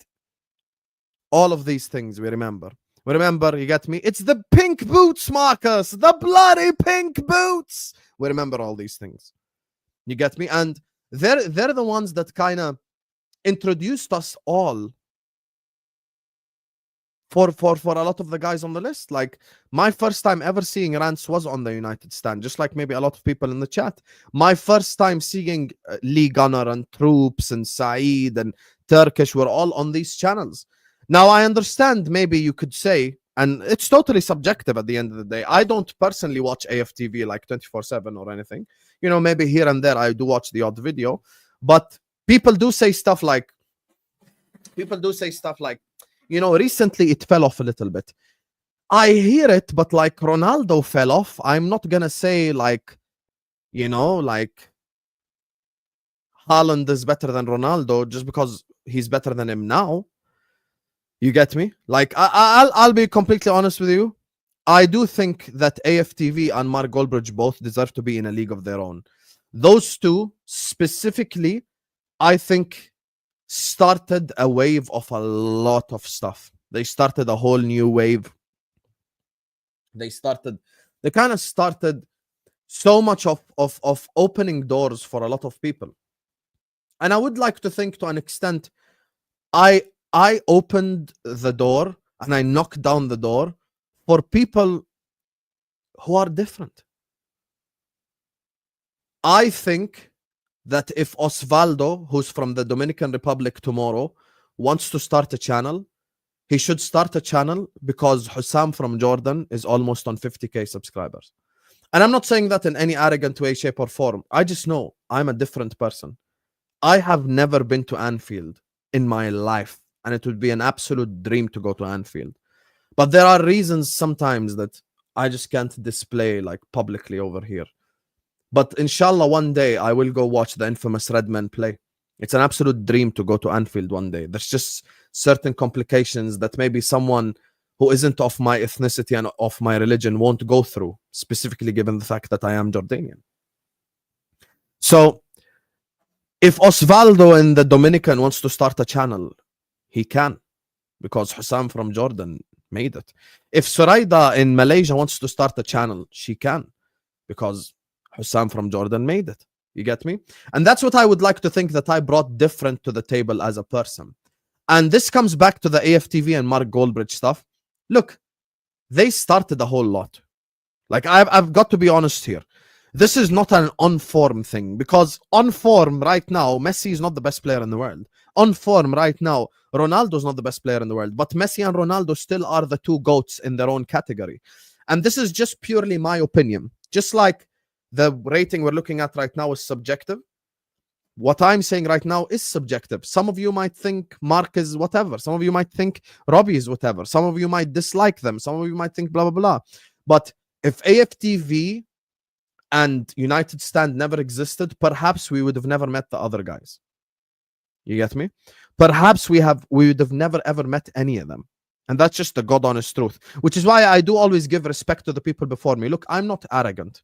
All of these things we remember. We remember, you get me? It's the pink boots, Marcus. The bloody pink boots. We remember all these things. You get me? And they're the ones that kind of introduced us all for a lot of the guys on the list. Like, my first time ever seeing rants was on the United Stand, just like maybe a lot of people in the chat. My first time seeing Lee Gunner and Troops and Saeed and Turkish were all on these channels. Now, I understand maybe you could say, and it's totally subjective at the end of the day, I don't personally watch AFTV like 24/7 or anything. You know, maybe here and there I do watch the odd video, but people do say stuff like, you know, recently it fell off a little bit. I hear it, but like Ronaldo fell off. I'm not gonna say like, you know, like Haaland is better than Ronaldo just because he's better than him now. You get me? Like, I'll be completely honest with you. I do think that AFTV and Mark Goldbridge both deserve to be in a league of their own. Those two specifically, I think, started a wave of a lot of stuff. They started a whole new wave. They kind of started so much of opening doors for a lot of people. And I would like to think, to an extent, I opened the door and I knock down the door for people who are different. I think that if Osvaldo, who's from the Dominican Republic tomorrow, wants to start a channel, he should start a channel because Husam from Jordan is almost on 50k subscribers. And I'm not saying that in any arrogant way, shape, or form. I just know I'm a different person. I have never been to Anfield in my life, and it would be an absolute dream to go to Anfield. But there are reasons sometimes that I just can't display like publicly over here. But inshallah, one day I will go watch the infamous Red Men play. It's an absolute dream to go to Anfield one day. There's just certain complications that maybe someone who isn't of my ethnicity and of my religion won't go through, specifically given the fact that I am Jordanian. So if Osvaldo in the Dominican wants to start a channel, he can, because Husam from Jordan made it. If Suraida in Malaysia wants to start a channel, she can, because Husam from Jordan made it. You get me? And that's what I would like to think that I brought different to the table as a person. And this comes back to the AFTV and Mark Goldbridge stuff. Look, they started a whole lot. Like, I've got to be honest here. This is not an on-form thing, because on form right now, Messi is not the best player in the world. On form right now, Ronaldo is not the best player in the world, but Messi and Ronaldo still are the two GOATs in their own category. And this is just purely my opinion. Just like the rating we're looking at right now is subjective, what I'm saying right now is subjective. Some of you might think Mark is whatever. Some of you might think Robbie is whatever. Some of you might dislike them. Some of you might think blah, blah, blah. But if AFTV and United Stand never existed, perhaps we would have never met the other guys. You get me? Perhaps we would have never ever met any of them. And that's just the God honest truth, which is why I do always give respect to the people before me. Look, I'm not arrogant,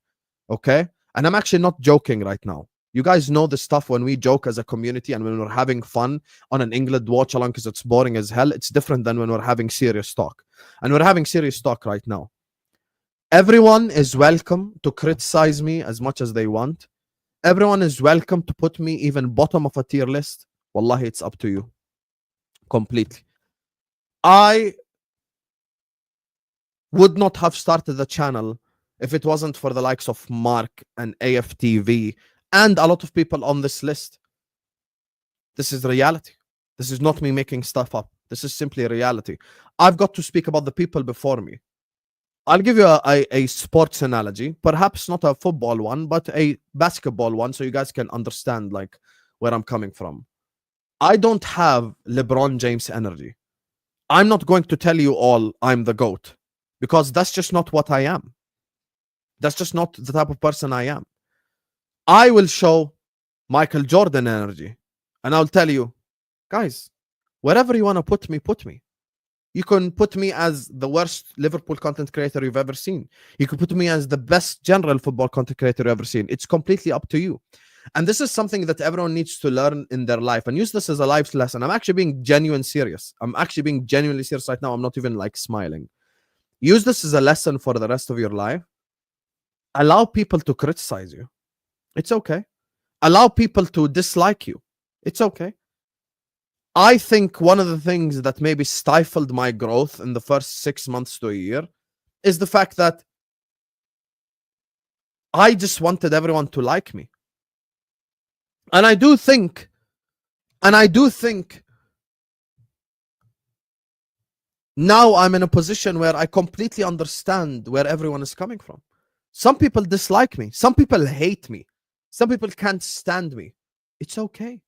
okay? And I'm actually not joking right now. You guys know the stuff when we joke as a community and when we're having fun on an England watch along because it's boring as hell. It's different than when we're having serious talk. And we're having serious talk right now. Everyone is welcome to criticize me as much as they want. Everyone is welcome to put me even bottom of a tier list. Wallahi, it's up to you. Completely. I would not have started the channel if it wasn't for the likes of Mark and AFTV and a lot of people on this list. This is reality. This is not me making stuff up. This is simply reality. I've got to speak about the people before me. I'll give you a sports analogy, perhaps not a football one, but a basketball one, so you guys can understand like where I'm coming from. I don't have LeBron James energy. I'm not going to tell you all I'm the GOAT, because that's just not what I am. That's just not the type of person I am. I will show Michael Jordan energy, and I'll tell you, guys, wherever you want to put me, put me. You can put me as the worst Liverpool content creator you've ever seen. You can put me as the best general football content creator you've ever seen. It's completely up to you. And this is something that everyone needs to learn in their life and use this as a life lesson. I'm actually being genuine serious. I'm actually being genuinely serious right now. I'm not even like smiling. Use this as a lesson for the rest of your life. Allow people to criticize you. It's okay. Allow people to dislike you. It's okay. I think one of the things that maybe stifled my growth in the first 6 months to a year is the fact that I just wanted everyone to like me. And I do think now I'm in a position where I completely understand where everyone is coming from. Some people dislike me. Some people hate me. Some people can't stand me. It's okay.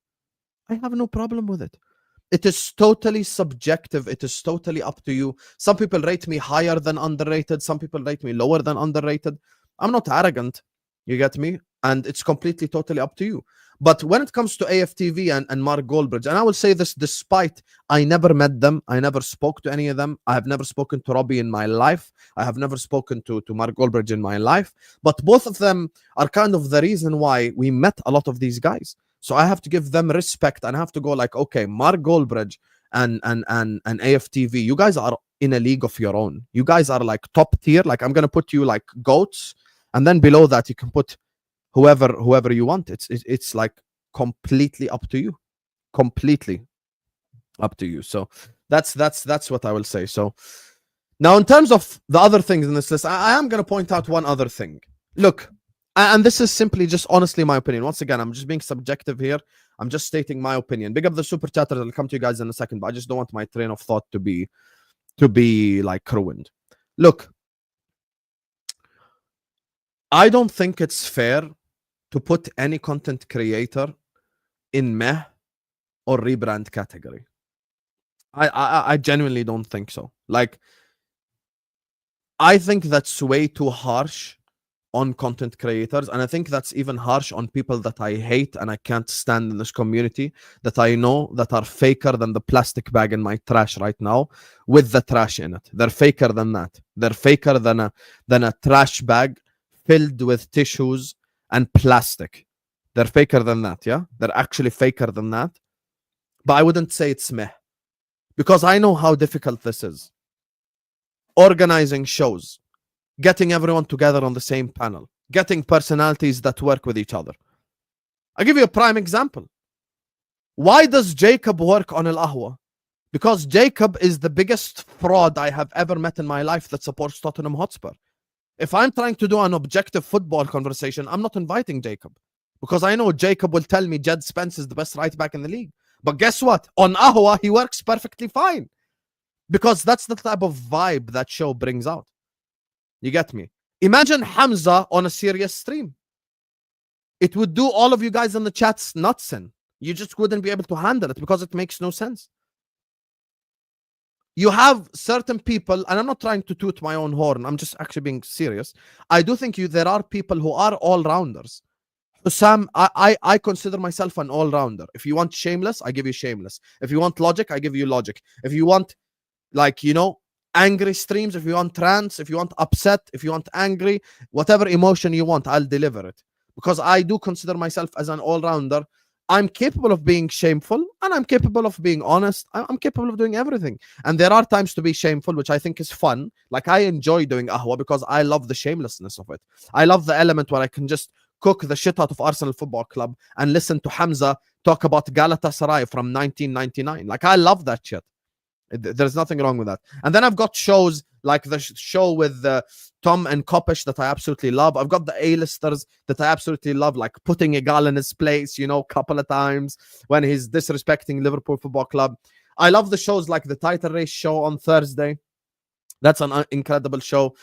I have no problem with it. It is totally subjective. It is totally up to you. Some people rate me higher than underrated. Some people rate me lower than underrated. I'm not arrogant. You get me? And it's completely, totally up to you. But when it comes to AFTV and Mark Goldbridge, and I will say this despite I never met them, I never spoke to any of them. I have never spoken to Robbie in my life. I have never spoken to Mark Goldbridge in my life. But both of them are kind of the reason why we met a lot of these guys. So I have to give them respect and I have to go like, okay, Mark Goldbridge and AFTV, you guys are in a league of your own. You guys are like top tier. Like I'm going to put you like GOATs. And then below that, you can put whoever you want. It's like completely up to you. Completely up to you. So That's what I will say. So now, in terms of the other things in this list, I am going to point out one other thing. Look, and this is simply just honestly my opinion. Once again, I'm just being subjective here. I'm just stating my opinion. Big up the super chatters. I'll come to you guys in a second, but I just don't want my train of thought to be like ruined. Look, I don't think it's fair to put any content creator in meh or rebrand category. I genuinely don't think so. Like, I think that's way too harsh on content creators, and I think that's even harsh on people that I hate and I can't stand in this community, that I know that are faker than the plastic bag in my trash right now with the trash in it. They're faker than that. They're faker than a trash bag filled with tissues and plastic. They're faker than that, yeah? They're actually faker than that. But I wouldn't say it's meh, because I know how difficult this is. Organizing shows, getting everyone together on the same panel, getting personalities that work with each other. I'll give you a prime example. Why does Jacob work on Al Ahwa? Because Jacob is the biggest fraud I have ever met in my life that supports Tottenham Hotspur. If I'm trying to do an objective football conversation, I'm not inviting Jacob, because I know Jacob will tell me Jed Spence is the best right back in the league. But guess what? On Ahwa, he works perfectly fine, because that's the type of vibe that show brings out. You get me? Imagine Hamza on a serious stream. It would do all of you guys in the chats nuts in. You just wouldn't be able to handle it because it makes no sense. You have certain people, and I'm not trying to toot my own horn, I'm just actually being serious. I do think there are people who are all-rounders. Husam, I consider myself an all-rounder. If you want shameless, I give you shameless. If you want logic, I give you logic. If you want, like, you know, angry streams, if you want trance, if you want upset, if you want angry, whatever emotion you want, I'll deliver it. Because I do consider myself as an all-rounder. I'm capable of being shameful, and I'm capable of being honest. I'm capable of doing everything. And there are times to be shameful, which I think is fun. Like, I enjoy doing Ahwa because I love the shamelessness of it. I love the element where I can just cook the shit out of Arsenal Football Club and listen to Hamza talk about Galatasaray from 1999. Like, I love that shit. There's nothing wrong with that. And then I've got shows like the show with Tom and Kopish that I absolutely love. I've got the A-listers that I absolutely love, like putting Igal in his place, you know, a couple of times when he's disrespecting Liverpool Football Club. I love the shows like the Title Race show on Thursday. That's an incredible show.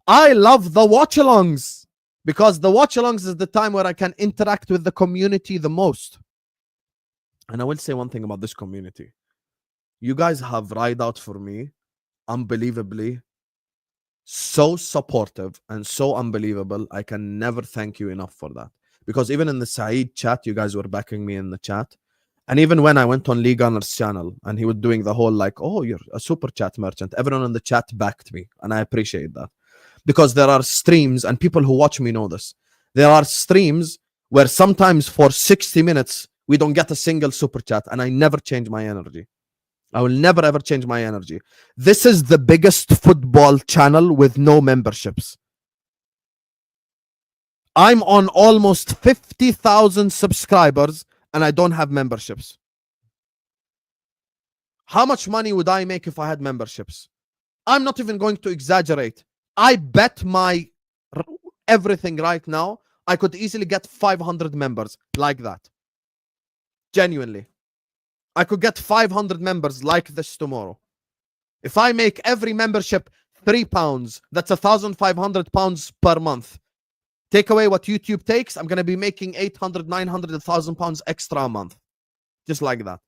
I love the watch-alongs, because the watch-alongs is the time where I can interact with the community the most. And I will say one thing about this community. You guys have ride out for me unbelievably, so supportive and so unbelievable. I can never thank you enough for that. Because even in the Saeed chat, you guys were backing me in the chat. And even when I went on Lee Gunner's channel and he was doing the whole like, oh, you're a super chat merchant, everyone in the chat backed me. And I appreciate that. Because there are streams, and people who watch me know this, there are streams where sometimes for 60 minutes, we don't get a single super chat, and I never change my energy. I will never ever change my energy. This is the biggest football channel with no memberships. I'm on almost 50,000 subscribers and I don't have memberships. How much money would I make if I had memberships? I'm not even going to exaggerate. I bet my everything right now, I could easily get 500 members like that. Genuinely. I could get 500 members like this tomorrow. If I make every membership £3, that's £1,500 per month. Take away what YouTube takes, I'm going to be making 800, 900, £1,000 extra a month. Just like that.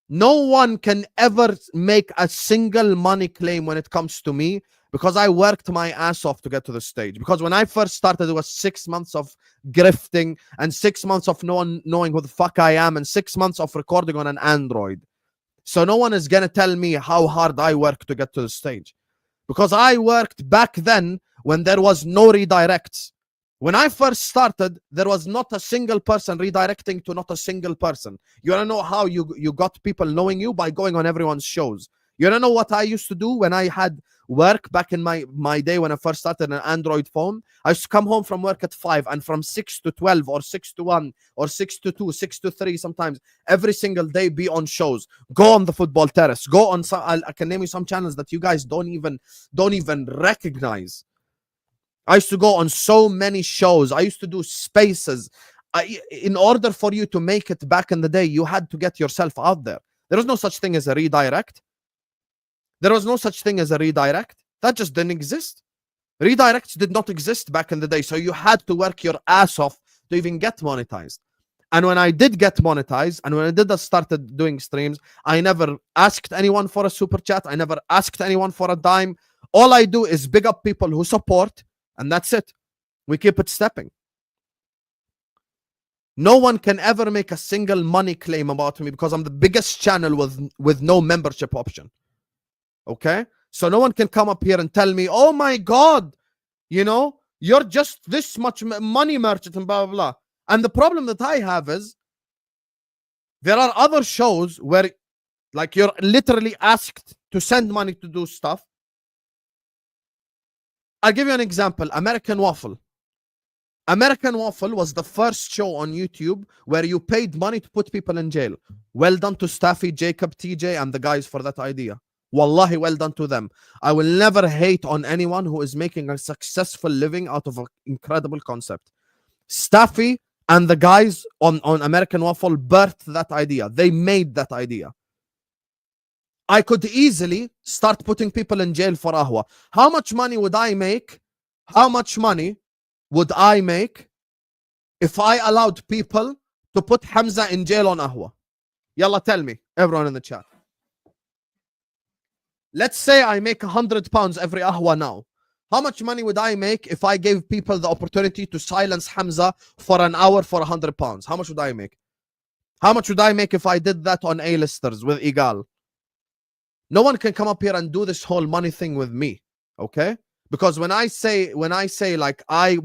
No one can ever make a single money claim when it comes to me, because I worked my ass off to get to the stage. Because when I first started, it was 6 months of grifting and 6 months of no one knowing who the fuck I am and 6 months of recording on an Android. So no one is going to tell me how hard I worked to get to the stage. Because I worked back then when there was no redirects. When I first started, there was not a single person redirecting to not a single person. You want to know how you got people knowing you? By going on everyone's shows. You don't know what I used to do when I had work back in my day when I first started an Android phone. I used to come home from work at 5, and from 6 to 12 or 6 to 1 or 6 to 2, 6 to 3 sometimes, every single day be on shows. Go on the football terrace. Go on some, I can name you some channels that you guys don't even recognize. I used to go on so many shows. I used to do spaces. In order for you to make it back in the day, you had to get yourself out there. There was no such thing as a redirect. There was no such thing as a redirect. That just didn't exist. Redirects did not exist back in the day. So you had to work your ass off to even get monetized. And when I did get monetized, and when I did started doing streams, I never asked anyone for a super chat. I never asked anyone for a dime. All I do is big up people who support, and that's it. We keep it stepping. No one can ever make a single money claim about me because I'm the biggest channel with no membership option. Okay? So no one can come up here and tell me, oh my God, you know, you're just this much money merchant and blah, blah, blah. And the problem that I have is there are other shows where like you're literally asked to send money to do stuff. I'll give you an example. American Waffle. American Waffle was the first show on YouTube where you paid money to put people in jail. Well done to Staffy, Jacob, TJ, and the guys for that idea. Wallahi, well done to them. I will never hate on anyone who is making a successful living out of an incredible concept. Staffy and the guys on American Waffle birthed that idea. They made that idea. I could easily start putting people in jail for ahwa. How much money would I make? How much money would I make if I allowed people to put Hamza in jail on ahwa? Yalla, tell me, everyone in the chat. Let's say I make £100 every ahwa now. How much money would I make if I gave people the opportunity to silence Hamza for an hour for £100? How much would I make? How much would I make if I did that on A-listers with Igal? No one can come up here and do this whole money thing with me, okay? Because when I say like I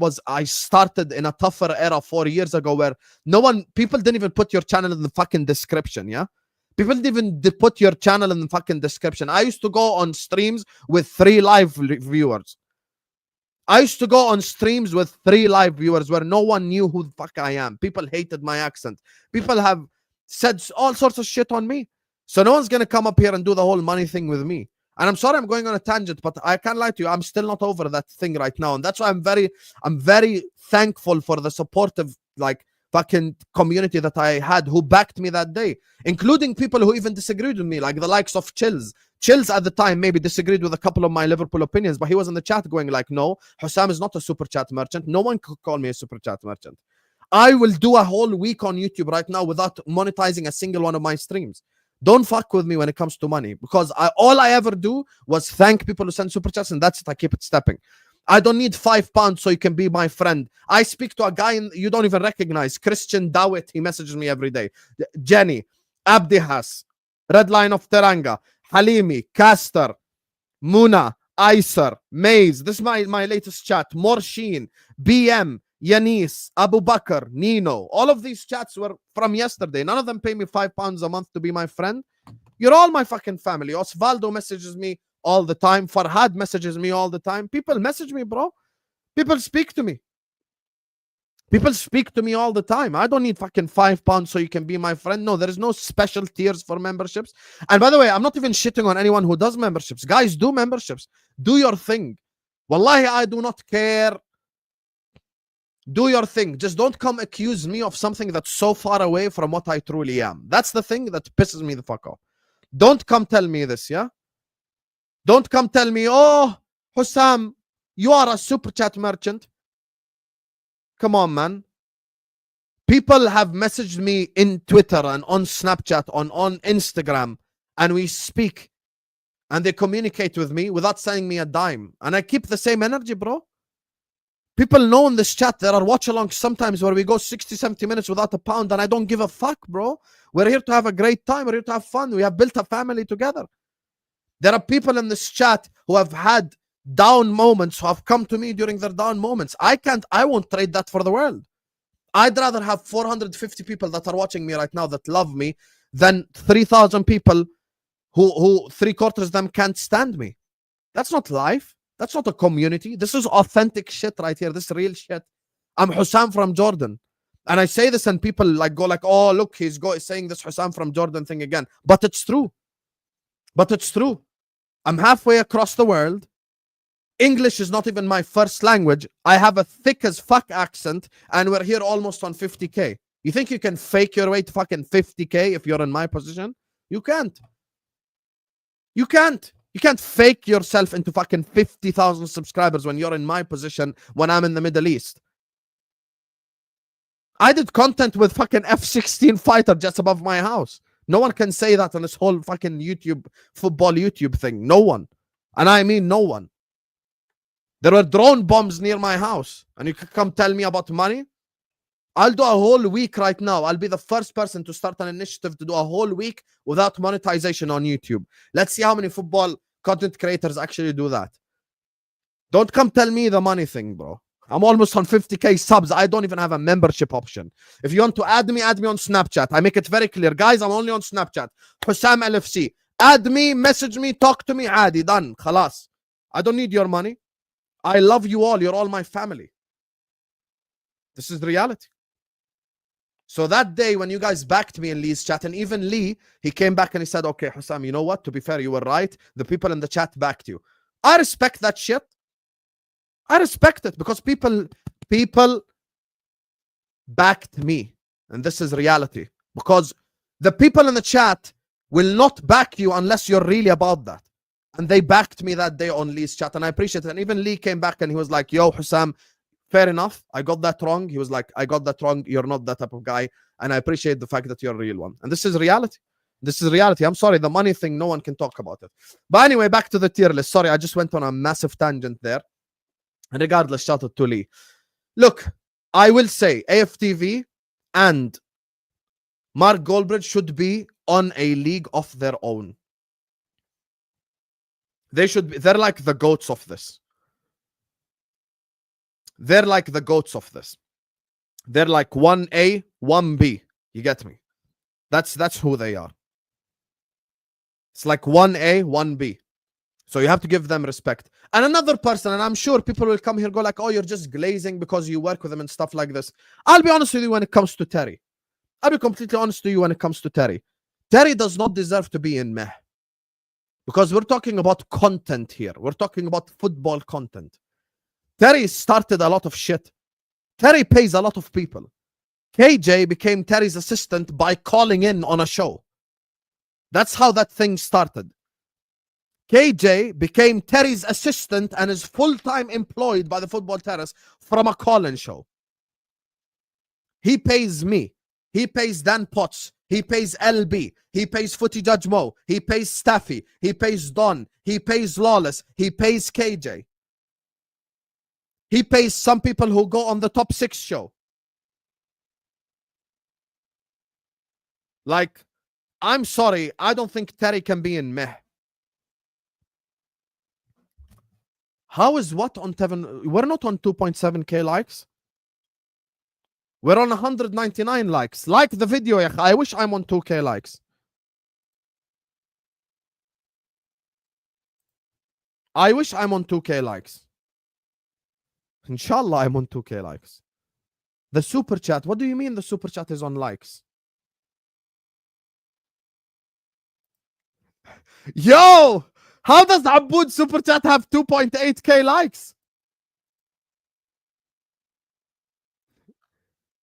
started in a tougher era 4 years ago where people didn't even put your channel in the fucking description, yeah? People didn't even put your channel in the fucking description. I used to go on streams with 3 live viewers. I used to go on streams with 3 live viewers where no one knew who the fuck I am. People hated my accent. People have said all sorts of shit on me. So no one's going to come up here and do the whole money thing with me. And I'm sorry I'm going on a tangent, but I can't lie to you. I'm still not over that thing right now. And that's why I'm very thankful for the supportive, like, fucking community that I had who backed me that day, including people who even disagreed with me, like the likes of Chills. Chills at the time maybe disagreed with a couple of my Liverpool opinions, but he was in the chat going like, no, Husam is not a super chat merchant. No one could call me a super chat merchant. I will do a whole week on YouTube right now without monetizing a single one of my streams. Don't fuck with me when it comes to money, because all I ever do was thank people who send super chats, and that's it. I keep it stepping. I don't need £5 so you can be my friend. I speak to a guy you don't even recognize, Christian Dawit. He messages me every day. Jenny, Abdihas, Red Line of Teranga, Halimi, Caster, Muna, Iser, Maze. This is my latest chat. Morsheen, BM, Yanis, Abu Bakr, Nino. All of these chats were from yesterday. None of them pay me £5 a month to be my friend. You're all my fucking family. Osvaldo messages me all the time. Farhad messages me all the time. People message me, bro. People speak to me. People speak to me all the time. I don't need fucking £5 so you can be my friend. No, there is no special tiers for memberships. And by the way, I'm not even shitting on anyone who does memberships. Guys, do memberships. Do your thing. Wallahi, I do not care. Do your thing. Just don't come accuse me of something that's so far away from what I truly am. That's the thing that pisses me the fuck off. Don't come tell me this, yeah? Don't come tell me, oh, Husam, you are a super chat merchant. Come on, man. People have messaged me in Twitter and on Snapchat, on Instagram, and we speak, and they communicate with me without sending me a dime. And I keep the same energy, bro. People know in this chat there are watch-alongs sometimes where we go 60, 70 minutes without a pound, and I don't give a fuck, bro. We're here to have a great time. We're here to have fun. We have built a family together. There are people in this chat who have had down moments, who have come to me during their down moments. I won't trade that for the world. I'd rather have 450 people that are watching me right now that love me than 3,000 people who 3/4 of them can't stand me. That's not life. That's not a community. This is authentic shit right here. This is real shit. I'm Husam from Jordan. And I say this and people like go like, oh, look, he's saying this Husam from Jordan thing again. But it's true. But it's true. I'm halfway across the world. English is not even my first language. I have a thick as fuck accent, and we're here almost on 50K. You think you can fake your way to fucking 50K if you're in my position? You can't. You can't. You can't fake yourself into fucking 50,000 subscribers when you're in my position when I'm in the Middle East. I did content with fucking F-16 fighter just above my house. No one can say that on this whole fucking football YouTube thing. No one. And I mean no one. There were drone bombs near my house. And you can come tell me about money? I'll do a whole week right now. I'll be the first person to start an initiative to do a whole week without monetization on YouTube. Let's see how many football content creators actually do that. Don't come tell me the money thing, bro. I'm almost on 50K subs. I don't even have a membership option. If you want to add me on Snapchat. I make it very clear. Guys, I'm only on Snapchat. Husam LFC. Add me, message me, talk to me. Adi, done. Khalas. I don't need your money. I love you all. You're all my family. This is the reality. So that day when you guys backed me in Lee's chat, and even Lee, he came back and he said, okay, Husam, you know what? To be fair, you were right. The people in the chat backed you. I respect that shit. I respect it because people backed me. And this is reality. Because the people in the chat will not back you unless you're really about that. And they backed me that day on Lee's chat. And I appreciate it. And even Lee came back and he was like, yo, Husam, fair enough. I got that wrong. He was like, I got that wrong. You're not that type of guy. And I appreciate the fact that you're a real one. And this is reality. This is reality. I'm sorry. The money thing, no one can talk about it. But anyway, back to the tier list. Sorry, I just went on a massive tangent there. And regardless, shout out to Lee. Look, I will say AFTV and Mark Goldbridge should be on a league of their own. They should be. They're like the goats of this. They're like the goats of this. They're like 1A, 1B. You get me? That's who they are. It's like 1A, 1B. So you have to give them respect. And another person, and I'm sure people will come here go like, oh, you're just glazing because you work with them and stuff like this. I'll be honest with you when it comes to Terry. I'll be completely honest with you when it comes to Terry. Terry does not deserve to be in Meh. Because we're talking about content here. We're talking about football content. Terry started a lot of shit. Terry pays a lot of people. KJ became Terry's assistant by calling in on a show. That's how that thing started. KJ became Terry's assistant and is full-time employed by the Football Terrace from a call-in show. He pays me. He pays Dan Potts. He pays LB. He pays Footy Judge Mo. He pays Staffy. He pays Don. He pays Lawless. He pays KJ. He pays some people who go on the Top 6 show. Like, I'm sorry. I don't think Terry can be in Meh. How is what on Tevin? We're not on 2.7K likes. We're on 199 likes. Like the video, ya. I wish I'm on 2K likes. I wish I'm on 2K likes. Inshallah, I'm on 2K likes. The super chat. What do you mean the super chat is on likes? Yo! How does Aboud super chat have 2.8K likes?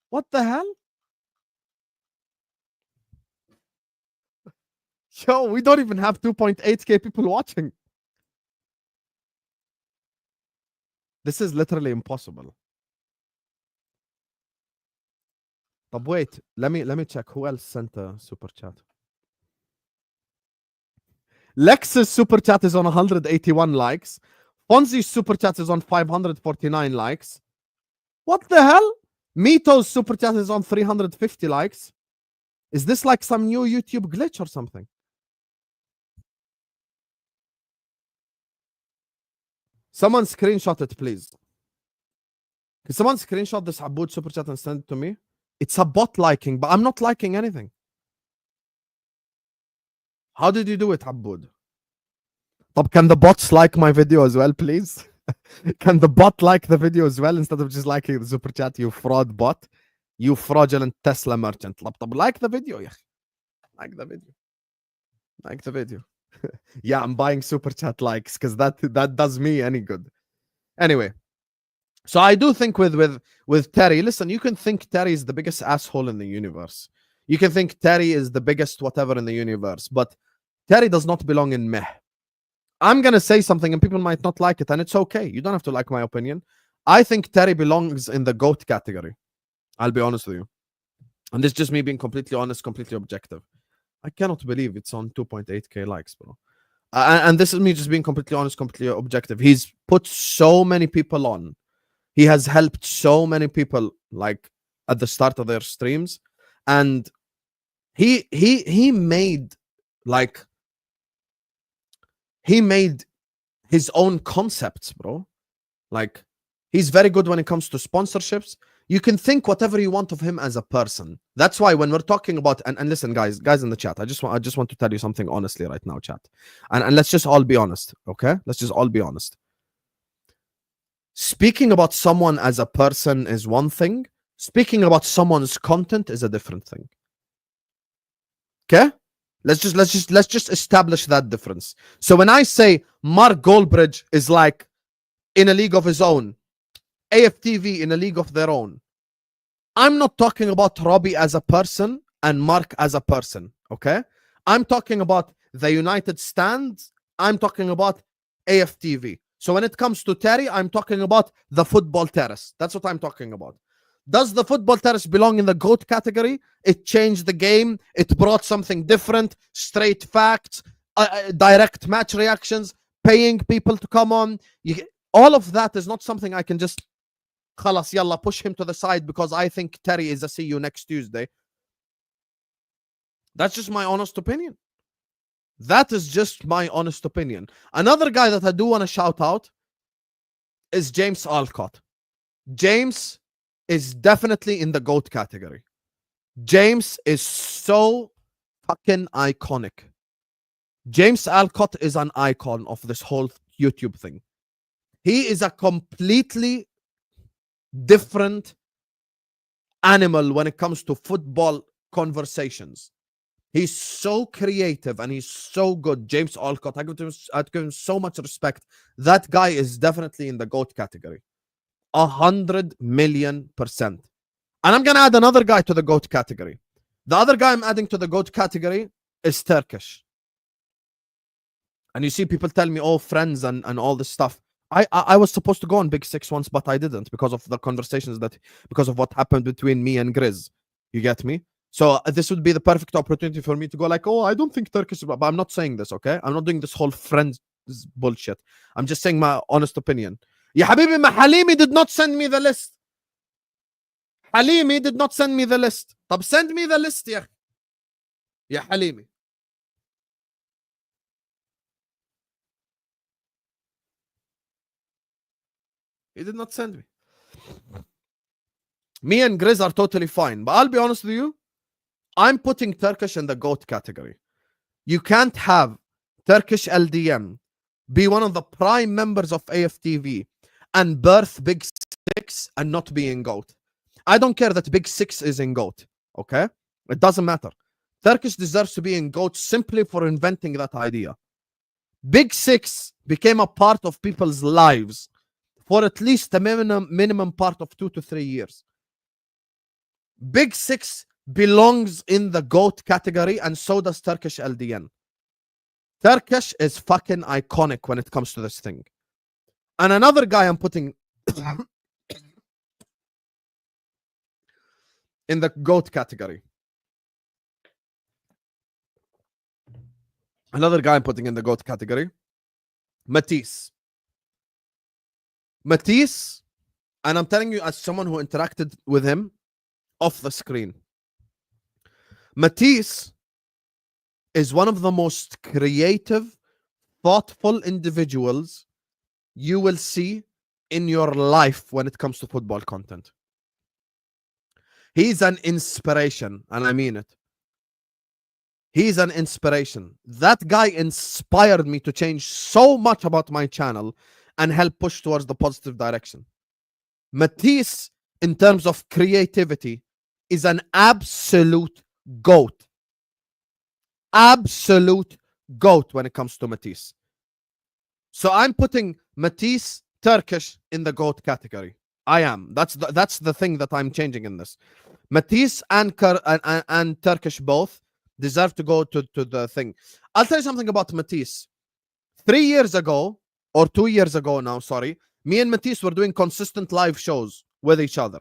What the hell? Yo, we don't even have 2.8K people watching. This is literally impossible. But wait, let me check who else sent a super chat. Lex's super chat is on 181 likes. Fonzie's super chat is on 549 likes. What the hell? Mito's super chat is on 350 likes. Is this like some new YouTube glitch or something? Someone screenshot it, please. Can someone screenshot this Aboud super chat and send it to me? It's a bot liking, but I'm not liking anything. How did you do it, Abud? طب can the bots like my video as well, please? Can the bot like the video as well instead of just liking the super chat, you fraud bot? You fraudulent Tesla merchant. طب like the video, يا أخي. Like the video. Like the video. Yeah, I'm buying super chat likes because that does me any good. Anyway, so I do think with Terry, listen, you can think Terry is the biggest asshole in the universe. You can think Terry is the biggest whatever in the universe, but Terry does not belong in meh. I'm gonna say something and people might not like it, and it's okay. You don't have to like my opinion. I think Terry belongs in the GOAT category. I'll be honest with you. And this is just me being completely honest, completely objective. I cannot believe it's on 2.8k likes, bro. And this is me just being completely honest, completely objective. He's put so many people on. He has helped so many people, like at the start of their streams, and he made like he made his own concepts, bro. Like he's very good when it comes to sponsorships. You can think whatever you want of him as a person. That's why when we're talking about and listen, guys in the chat, I just want to tell you something honestly right now, chat. And let's just all be honest, okay? Let's just all be honest. Speaking about someone as a person is one thing. Speaking about someone's content is a different thing. Okay? Let's just establish that difference. So when I say Mark Goldbridge is like in a league of his own, AFTV in a league of their own, I'm not talking about Robbie as a person and Mark as a person, okay? I'm talking about the United Stand. I'm talking about AFTV. So when it comes to Terry, I'm talking about the football terrace. That's what I'm talking about. Does the football terrace belong in the GOAT category? It changed the game. It brought something different, straight facts, direct match reactions, paying people to come on. All of that is not something I can just خلاص يلا push him to the side because I think Terry is a see you next Tuesday. That's just my honest opinion. That is just my honest opinion. Another guy that I do want to shout out is James Alcott. James is definitely in the GOAT category. James is so fucking iconic. James Alcott is an icon of this whole YouTube thing. He is a completely different animal when it comes to football conversations. He's so creative and he's so good. James Alcott, I'd give him so much respect. That guy is definitely in the GOAT category. 100 million %. And I'm going to add another guy to the GOAT category. The other guy I'm adding to the GOAT category is Turkish. And you see people tell me, oh, friends and all this stuff. I was supposed to go on Big Six once, but I didn't because of the conversations because of what happened between me and Grizz. You get me? So this would be the perfect opportunity for me to go like, oh, I don't think Turkish, but I'm not saying this, okay? I'm not doing this whole friends bullshit. I'm just saying my honest opinion. Ya Habibi, Halimi did not send me the list. Halimi did not send me the list. طب send me the list يا Halimi. He did not send me. Me and Grizz are totally fine. But I'll be honest with you, I'm putting Turkish in the GOAT category. You can't have Turkish LDM be one of the prime members of AFTV and birth Big Six and not be in GOAT. I don't care that Big Six is in GOAT, okay? It doesn't matter. Turkish deserves to be in GOAT simply for inventing that idea. Big Six became a part of people's lives for at least a minimum part of 2 to 3 years. Big Six belongs in the GOAT category, and so does Turkish LDN. Turkish is fucking iconic when it comes to this thing. And another guy I'm putting in the GOAT category. Another guy I'm putting in the GOAT category. Matisse. Matisse, and I'm telling you as someone who interacted with him off the screen. Matisse is one of the most creative, thoughtful individuals you will see in your life when it comes to football content. He's an inspiration, and I mean it. He's an inspiration. That guy inspired me to change so much about my channel and help push towards the positive direction. Matisse, in terms of creativity, is an absolute goat. Absolute goat when it comes to Matisse. So I'm putting Matisse Turkish in the goat category. I am. That's the thing that I'm changing in this. Matisse and Turkish both deserve to go to the thing. I'll tell you something about Matisse. 3 years ago, or 2 years ago now, sorry, me and Matisse were doing consistent live shows with each other.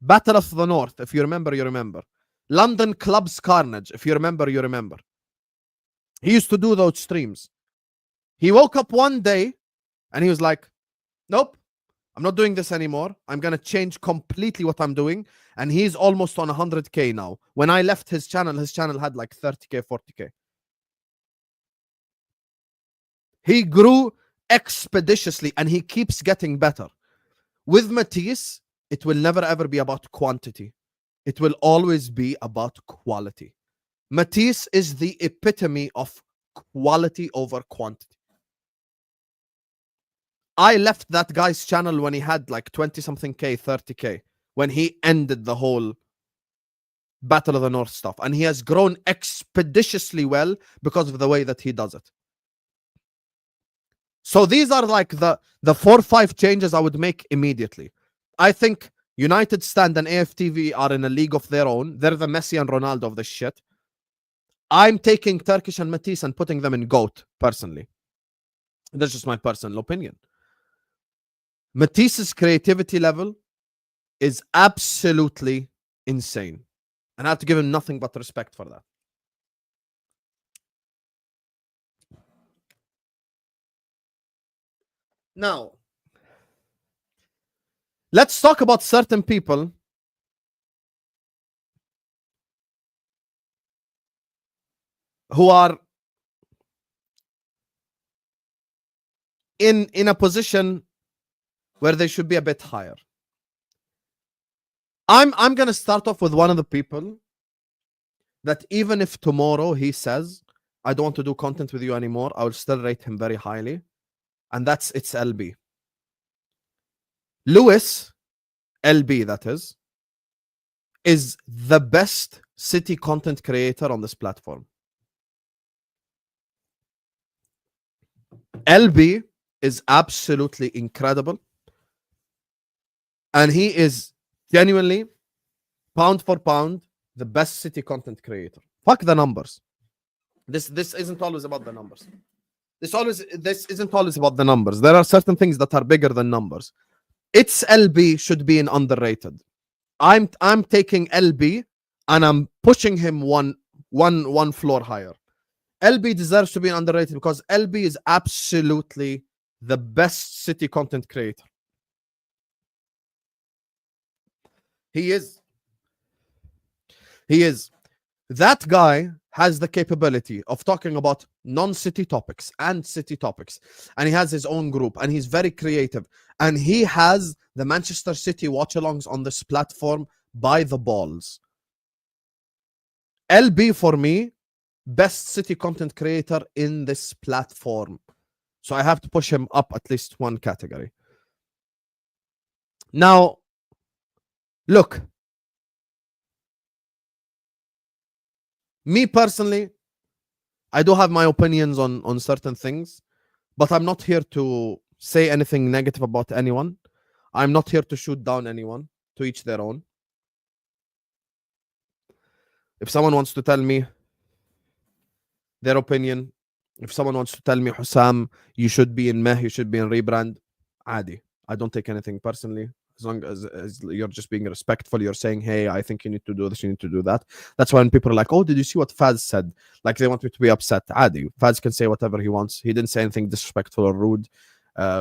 Battle of the North, if you remember, you remember. London Clubs Carnage, if you remember, you remember. He used to do those streams. He woke up one day and he was like, nope, I'm not doing this anymore. I'm going to change completely what I'm doing. And he's almost on 100K now. When I left his channel had like 30K, 40K. He grew expeditiously and he keeps getting better. With Matisse, it will never ever be about quantity. It will always be about quality. Matisse is the epitome of quality over quantity. I left that guy's channel when he had like 20 something K, 30K, when he ended the whole Battle of the North stuff. And he has grown expeditiously well because of the way that he does it. So these are like the 4 or 5 changes I would make immediately. I think United Stand and AFTV are in a league of their own. They're the Messi and Ronaldo of this shit. I'm taking Turkish and Matisse and putting them in GOAT, personally. That's just my personal opinion. Matisse's creativity level is absolutely insane. And I have to give him nothing but respect for that. Now, let's talk about certain people who are in a position where they should be a bit higher. I'm going to start off with one of the people that even if tomorrow he says, I don't want to do content with you anymore, I will still rate him very highly. And it's LB. Lewis, LB that is the best city content creator on this platform. LB is absolutely incredible. And he is genuinely, pound for pound, the best city content creator. Fuck the numbers. This isn't always about the numbers. This isn't always about the numbers. There are certain things that are bigger than numbers. It's LB should be an underrated. I'm taking LB and I'm pushing him one floor higher. LB deserves to be underrated because LB is absolutely the best city content creator. He is. That guy has the capability of talking about non-city topics and city topics. And he has his own group and he's very creative. And he has the Manchester City watch-alongs on this platform by the balls. LB for me, best city content creator in this platform. So I have to push him up at least one category. Now, look. Me personally, I do have my opinions on certain things, but I'm not here to say anything negative about anyone. I'm not here to shoot down anyone, to each their own. If someone wants to tell me their opinion, if someone wants to tell me, Husam, you should be in Meh, you should be in Rebrand, Adi. I don't take anything personally. As long as you're just being respectful, you're saying, hey, I think you need to do this, you need to do that. That's when people are like, oh, did you see what Faz said? Like they want me to be upset. Adi. Faz can say whatever he wants. He didn't say anything disrespectful or rude.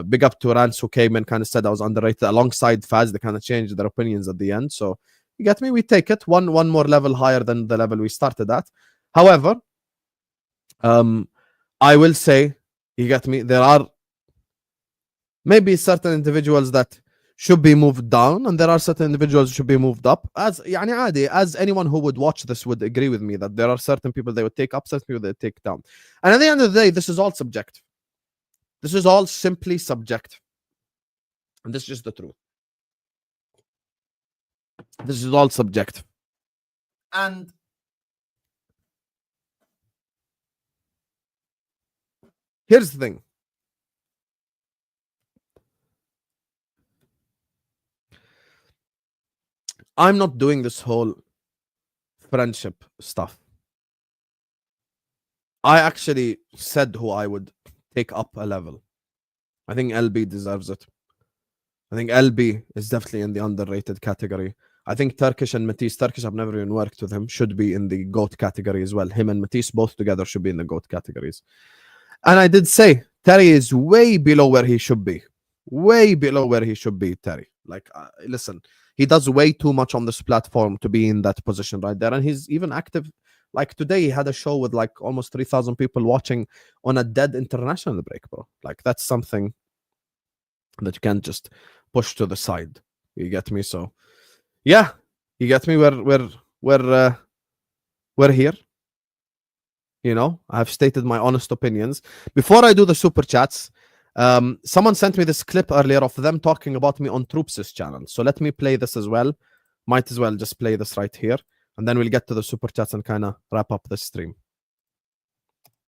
Big up to Rance who came and kind of said I was underrated alongside Faz. They kind of changed their opinions at the end. So you get me? We take it one more level higher than the level we started at. However, I will say, you get me? There are maybe certain individuals that should be moved down, and there are certain individuals who should be moved up. As يعني عادي, as anyone who would watch this would agree with me that there are certain people they would take up, certain people they would take down. And at the end of the day, this is all subjective. This is all simply subjective. And this is just the truth. This is all subjective. And here's the thing. I'm not doing this whole friendship stuff. I actually said who I would take up a level. I think LB deserves it. I think LB is definitely in the underrated category. I think Turkish and Matisse, Turkish, I've never even worked with him, should be in the GOAT category as well. Him and Matisse both together should be in the GOAT categories. And I did say Terry is way below where he should be. Way below where he should be, Terry. Like, listen, he does way too much on this platform to be in that position right there. And he's even active. Like today, he had a show with like almost 3,000 people watching on a dead international break, bro. Like, that's something that you can't just push to the side. You get me? So, yeah, you get me? We're here. You know, I've stated my honest opinions. Before I do the super chats, someone sent me this clip earlier of them talking about me on Troops' channel. So let me play this as well. Might as well just play this right here. And then we'll get to the super chats and kind of wrap up the stream.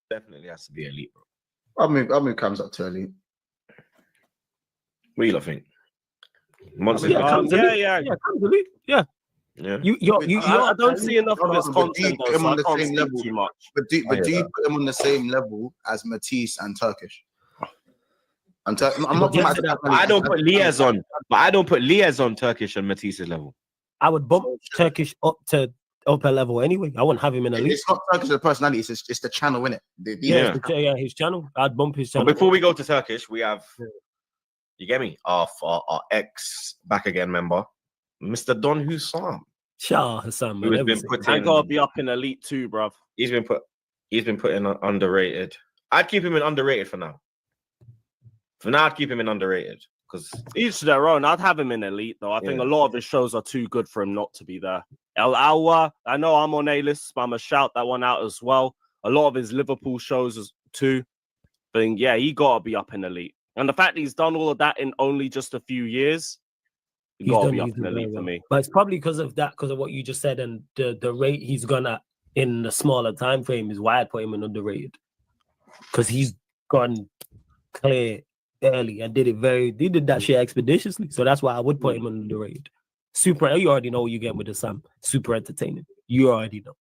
Definitely has to be elite, bro. I'll move Cams up to elite. What do you lot think? Yeah. Yeah. I don't see enough of his But do you content put though, him so on I the can't same speak level? too much. But do you put him on the same level as Matisse and Turkish? I'm not talking about I don't put liaison, but I don't put liaison Turkish on Matisse's level. I would bump Turkish up to upper level anyway. I wouldn't have him in elite. It's not Turkish as a personality, it's the channel, innit? Yeah. His channel. I'd bump his But channel. before we go to Turkish, we have, you get me, our ex back again member, Mr. Don Husam. Shah Husam, man. Who's been put I in, gotta be up in elite too, bruv. he's been put in underrated. I'd keep him in underrated for now. For now, I'd keep him in underrated because Each to their own. I'd have him in elite though. I think a lot of his shows are too good for him not to be there. El Awa, I know I'm on A-list, but I'm gonna shout that one out as well. A lot of his Liverpool shows too. But yeah, he gotta be up in elite. And the fact that he's done all of that in only just a few years, he gotta be up in elite for me. But it's probably because of that, because of what you just said, and the rate he's gonna in the smaller time frame is why I put him in underrated. Because he's gone clear early and he did that shit expeditiously. So that's why I would put him in underrated. Super, you already know what you get with the Sam. Super entertaining. You already know.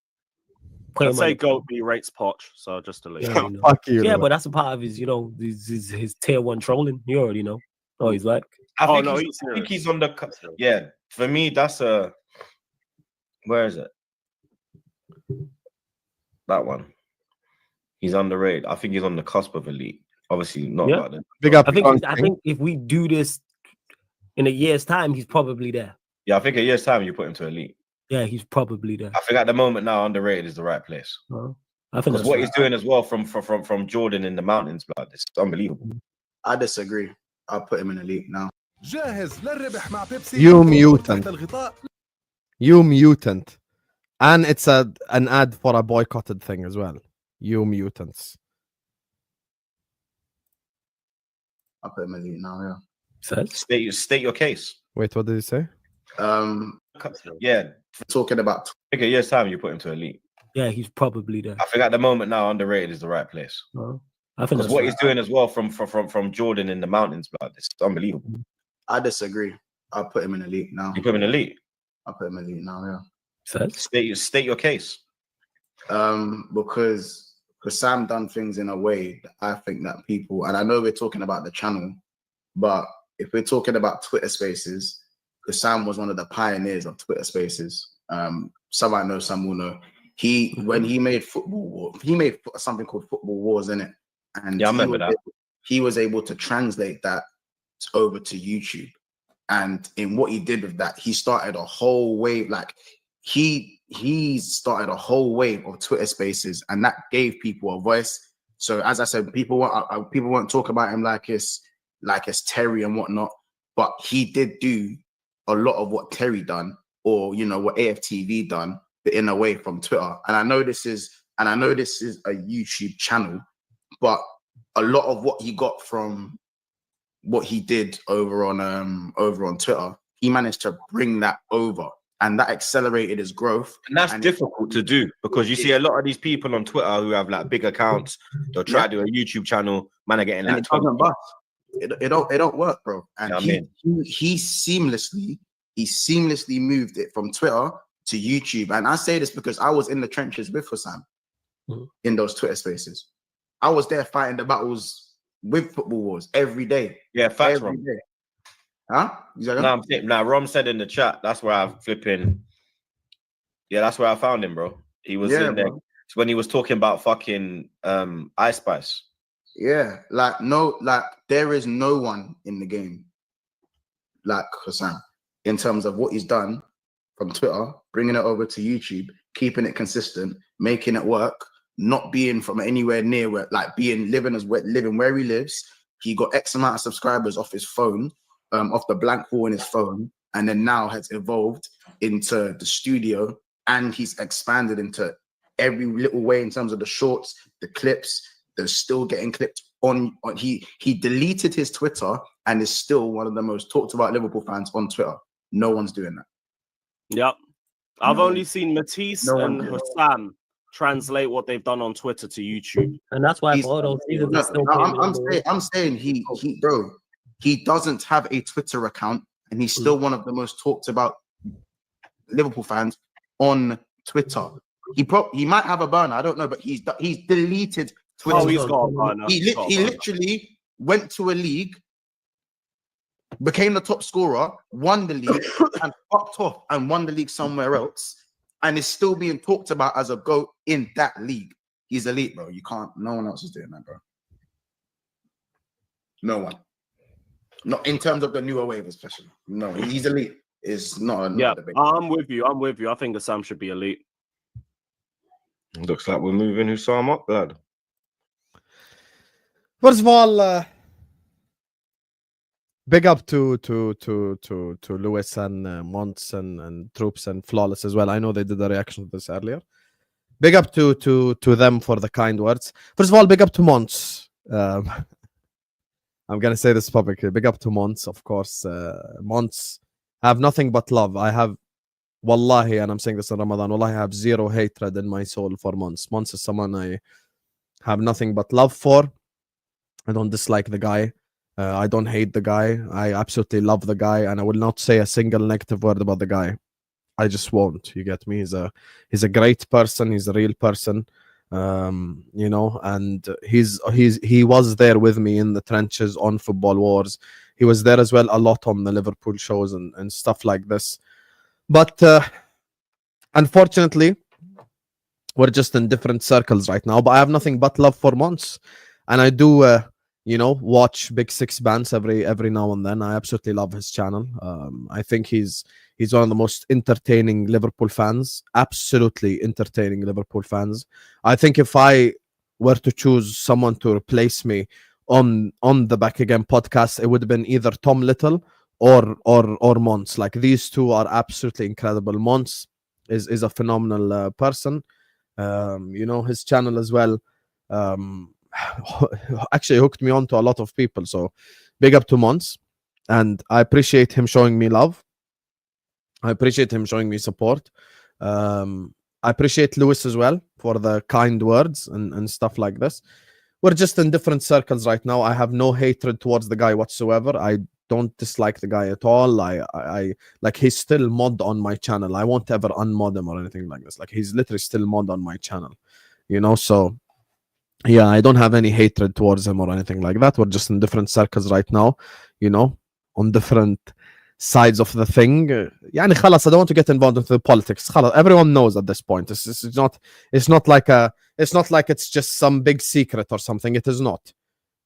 I'd say GOAT B rates Poch, so just to leave. Fuck you. Yeah, but that's a part of his, his tier one trolling. You already know. Oh, he's like, I think he's on the. Yeah, for me, that's a. Where is it? That one. He's underrated. I think he's on the cusp of elite. Obviously, not about it. Big up. I think if we do this in a year's time, he's probably there. Yeah, I think a year's time you put him to elite. Yeah, he's probably there. I think at the moment now underrated is the right place. I think because what he's doing as well from Jordan in the mountains, blood, it's unbelievable. I disagree. I'll put him in elite now. You mutant. You mutant. And it's an ad for a boycotted thing as well. You mutants. I'll put him in elite now, yeah. State your case. Wait, what did he say? Yeah. Talking about I think a year's time you put him to elite. Yeah, he's probably there. I think at the moment now underrated is the right place. I think because what he's doing as well from Jordan in the mountains, blood, it's unbelievable. I disagree. I'll put him in elite now. You put him in elite? I'll put him in elite now, yeah. State your case. Because Sam done things in a way that I think that people, and I know we're talking about the channel, but if we're talking about Twitter Spaces, because Sam was one of the pioneers of Twitter Spaces. Some I know, some will know. When he made Football War, he made something called Football Wars, innit? And yeah, I remember that. He was able to translate that over to YouTube. And in what he did with that, he started a whole wave. Like he started a whole wave of Twitter Spaces, and that gave people a voice. So as I said, people won't talk about him like it's Terry and whatnot. but he did do a lot of what Terry done, or what AFTV done, but in a way from Twitter. And I know this is a YouTube channel, but a lot of what he got from what he did over on Twitter, he managed to bring that over, and that accelerated his growth. And that's difficult to do, because you see a lot of these people on Twitter who have like big accounts, they'll try to do a YouTube channel, man, are getting And like it doesn't 20. bust. It don't work, bro. And Yeah, he seamlessly moved it from Twitter to YouTube. And I say this because I was in the trenches with Husam in those Twitter spaces. I was there fighting the battles with Football Wars every day. Yeah, facts, Every Rom. day. Huh? Now, Rom said in the chat, that's where I'm flipping. Yeah, that's where I found him, bro. He was in there. Bro. It's when he was talking about fucking Ice Spice. Yeah, there is no one in the game like Husam in terms of what he's done from Twitter, bringing it over to YouTube, keeping it consistent, making it work, not being from anywhere near where, living where he lives. He got X amount of subscribers off his phone, off the blank wall in his phone, and then now has evolved into the studio, and he's expanded into every little way in terms of the shorts, the clips. They're still getting clipped on. He deleted his Twitter and is still one of the most talked about Liverpool fans on Twitter. No one's doing that. Yep. I've only seen Matisse and one. Husam translate what they've done on Twitter to YouTube. And that's why He's- for all those seasons, it's still I'm saying he doesn't have a Twitter account, and he's still one of the most talked about Liverpool fans on Twitter. He might have a burner, I don't know, but he's deleted Twitter. Oh, he's got a burner. He literally went to a league, became the top scorer, won the league, and fucked off and won the league somewhere else, and is still being talked about as a GOAT in that league. He's elite, bro. No one else is doing that, bro. No one. Not in terms of the newer wave, especially. No, he's elite. It's not a debate. I'm with you. I think Husam should be elite. Looks like we're moving Husam up, lad. First of all, big up to Lewis and Monts and Troops and Flawless as well. I know they did a reaction to this earlier. Big up to them for the kind words. First of all, big up to Monts. I'm gonna say this publicly. Big up to Monts, of course. Monts have nothing but love. I have, wallahi, and I'm saying this in Ramadan, wallahi, I have zero hatred in my soul for Monts. Monts is someone I have nothing but love for. I don't dislike the guy. I don't hate the guy. I absolutely love the guy, and I will not say a single negative word about the guy. I just won't. You get me? He's a great person. He's a real person. And he was there with me in the trenches on Football Wars. He was there as well a lot on the Liverpool shows and stuff like this. But unfortunately, we're just in different circles right now. But I have nothing but love for Mons, and I do watch Big Six Bands every now and then. I absolutely love his channel. I think he's one of the most entertaining Liverpool fans. Absolutely entertaining Liverpool fans. I think if I were to choose someone to replace me on the Back Again podcast, it would have been either Tom Little or Mons. Like, these two are absolutely incredible. Mons is a phenomenal person. His channel as well actually hooked me on to a lot of people. So big up to Mons, and I appreciate him showing me love. I appreciate him showing me support. I appreciate Lewis as well for the kind words and stuff like this. We're just in different circles right now. I have no hatred towards the guy whatsoever. I don't dislike the guy at all. I like, he's still mod on my channel. I won't ever unmod him or anything like this. Like, he's literally still mod on my channel, so yeah, I don't have any hatred towards him or anything like that. We're just in different circles right now, on different sides of the thing. يعني خلاص, I don't want to get involved into the politics. خلاص, everyone knows at this point. It's not like it's just some big secret or something. It is not.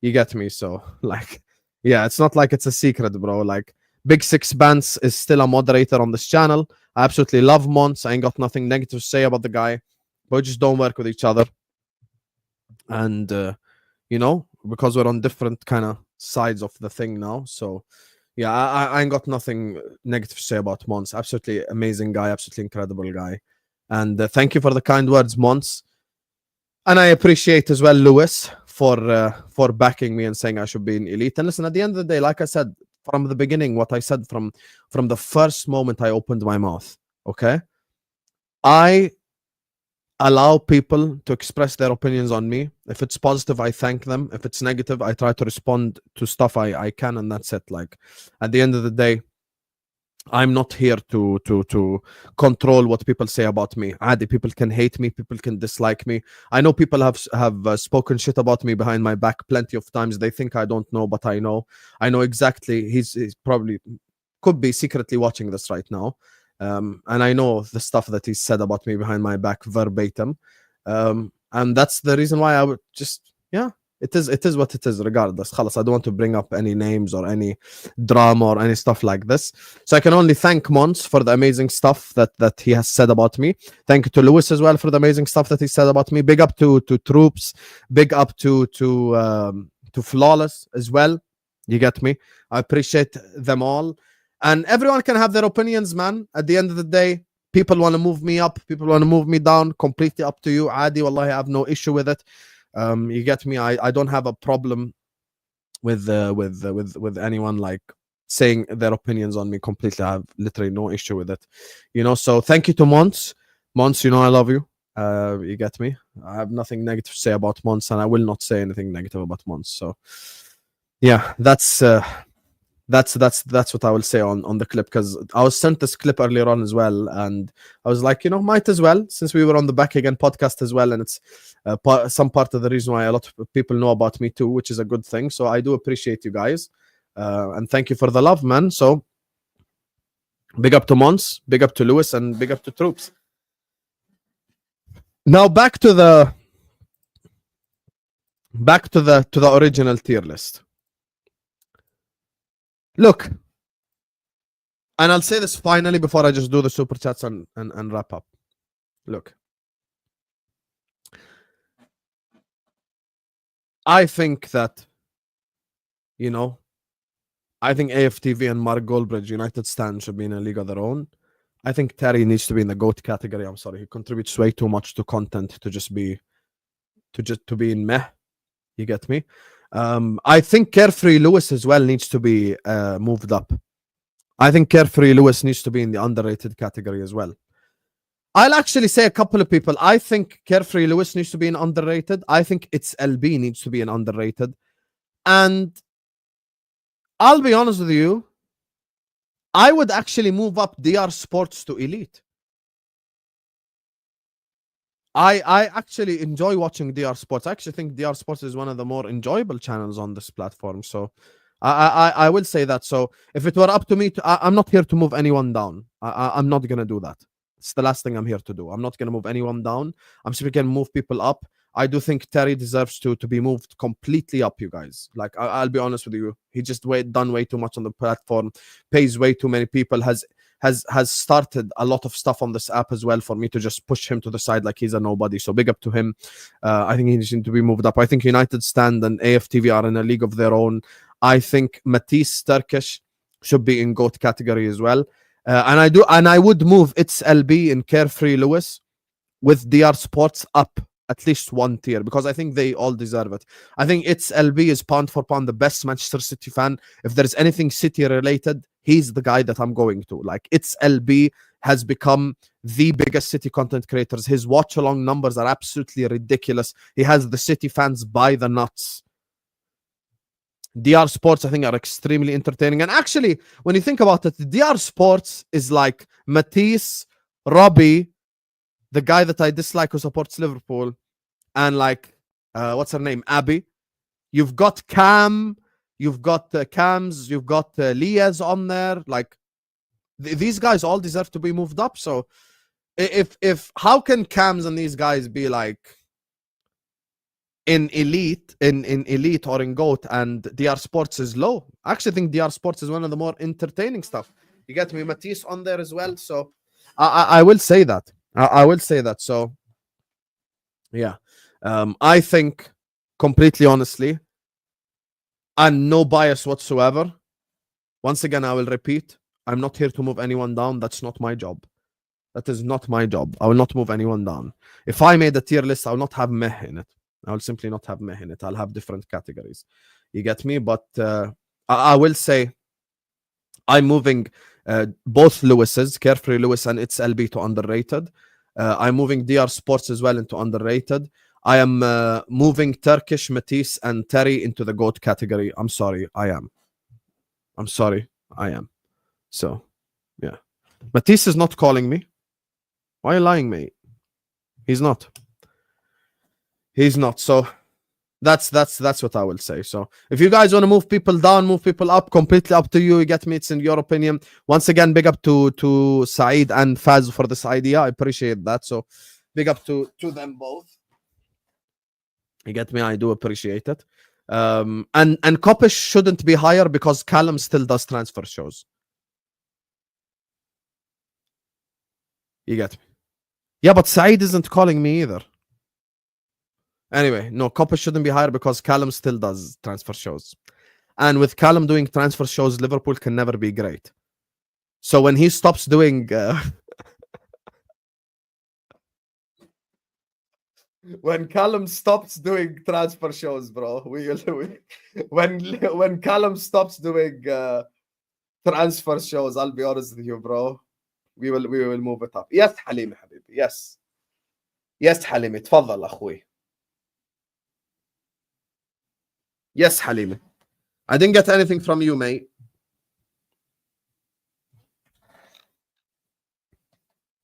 You get me? So, like, yeah, it's not like it's a secret, bro. Like, Big Six Bands is still a moderator on this channel. I absolutely love Mons. I ain't got nothing negative to say about the guy, but we just don't work with each other. And because we're on different kind of sides of the thing now, so yeah, I ain't got nothing negative to say about Mons. Absolutely amazing guy, absolutely incredible guy. And thank you for the kind words, Mons. And I appreciate as well Lewis for backing me and saying I should be in elite. And listen, at the end of the day, like I said from the beginning, what I said from the first moment I opened my mouth, okay? I allow people to express their opinions on me. If it's positive, I thank them. If it's negative, I try to respond to stuff I can, and that's it. Like at the end of the day, I'm not here to control what people say about me. Adi, people can hate me, people can dislike me. I know people have spoken shit about me behind my back plenty of times. They think I don't know, but I know. I know exactly. He's probably could be secretly watching this right now. And I know the stuff that he said about me behind my back verbatim. And that's the reason why I would just, yeah, it is what it is regardless. خلاص, I don't want to bring up any names or any drama or any stuff like this. So I can only thank Mons for the amazing stuff that he has said about me. Thank you to Lewis as well for the amazing stuff that he said about me. Big up to Troops. Big up to Flawless as well. You get me? I appreciate them all. And everyone can have their opinions, man. At the end of the day, people want to move me up, people want to move me down. Completely up to you. Adi, wallahi, I have no issue with it. You get me? I don't have a problem with anyone like saying their opinions on me completely. I have literally no issue with it. You know, so thank you to Mons. Mons, you know I love you. You get me? I have nothing negative to say about Mons, and I will not say anything negative about Mons. So yeah, that's what I will say on the clip, because I was sent this clip earlier on as well, and I was like, you know, might as well, since we were on the Back Again podcast as well, and it's some part of the reason why a lot of people know about me too, which is a good thing. So I do appreciate you guys, and thank you for the love, man. So big up to Mons, big up to Lewis, and big up to Troops. Now back to the original tier list. Look, and I'll say this finally before I just do the super chats and wrap up. Look, I think that, you know, I think AFTV and Mark Goldbridge, United Stand, should be in a league of their own. I think Terry needs to be in the GOAT category. I'm sorry, he contributes way too much to content to just be in meh. You get me? I think Carefree Lewis as well needs to be moved up. I think Carefree Lewis needs to be in the underrated category as well. I'll actually say a couple of people. I think Carefree Lewis needs to be an underrated. I think It's LB needs to be an underrated. And I'll be honest with you, I would actually move up DR Sports to elite. I actually enjoy watching DR Sports. I actually think DR Sports is one of the more enjoyable channels on this platform. So I will say that. So if it were up to me, I'm not here to move anyone down. I'm not going to do that. It's the last thing I'm here to do. I'm not going to move anyone down. I'm simply going to move people up. I do think Terry deserves to be moved completely up, you guys. Like, I'll be honest with you. He just done way too much on the platform, pays way too many people, has started a lot of stuff on this app as well for me to just push him to the side like he's a nobody. So big up to him. I think he needs to be moved up. I think United Stand and AFTV are in a league of their own. I think Matisse Turkish should be in GOAT category as well. And I would move It's LB and Carefree Lewis with DR Sports up at least one tier, because I think they all deserve it. I think It's LB is pound for pound the best Manchester City fan. If there's anything City related, he's the guy that I'm going to. Like, It's LB has become the biggest City content creators. His watch along numbers are absolutely ridiculous. He has the City fans by the nuts. DR Sports, I think, are extremely entertaining. And actually, when you think about it, DR Sports is like Matisse, Robbie, the guy that I dislike who supports Liverpool, and like, what's her name? Abby. You've got Cam, you've got Cams, you've got Liaz on there. Like, these guys all deserve to be moved up. So if how can Cams and these guys be like in elite or in GOAT, and DR Sports is low? I actually think DR Sports is one of the more entertaining stuff. You get me? Matisse on there as well. So I will say that. I will say that. So yeah, I think, completely honestly, and no bias whatsoever, Once again, I will repeat, I'm not here to move anyone down. That's not my job. That is not my job. I will not move anyone down. If I made a tier list, I will not have meh in it. I will simply not have meh in it. I'll have different categories. You get me? But I will say I'm moving both Lewis's, Carefree Lewis and It's LB, to underrated. I'm moving DR Sports as well into underrated. I am moving Turkish, Matisse, and Terry into the GOAT category. I'm sorry, I am. I'm sorry, I am. So, yeah. Matisse is not calling me. Why are you lying, mate? He's not. He's not. So that's what I will say. So if you guys want to move people down, move people up, completely up to you. You get me? It's in your opinion. Once again, big up to Saeed and Faz for this idea. I appreciate that. So big up to them both. You get me? I do appreciate it. And Kopish shouldn't be higher because Callum still does transfer shows. You get me? Yeah, but Saeed isn't calling me either. Anyway, no, Kopish shouldn't be higher because Callum still does transfer shows. And with Callum doing transfer shows, Liverpool can never be great. So when he stops doing... when Callum stops doing transfer shows, bro, when Callum stops doing transfer shows, I'll be honest with you, bro. We will move it up. Yes, Halimi, حبيبي. Yes. Yes, Halimi. تفضل أخوي. Yes, Halimi. I didn't get anything from you, mate.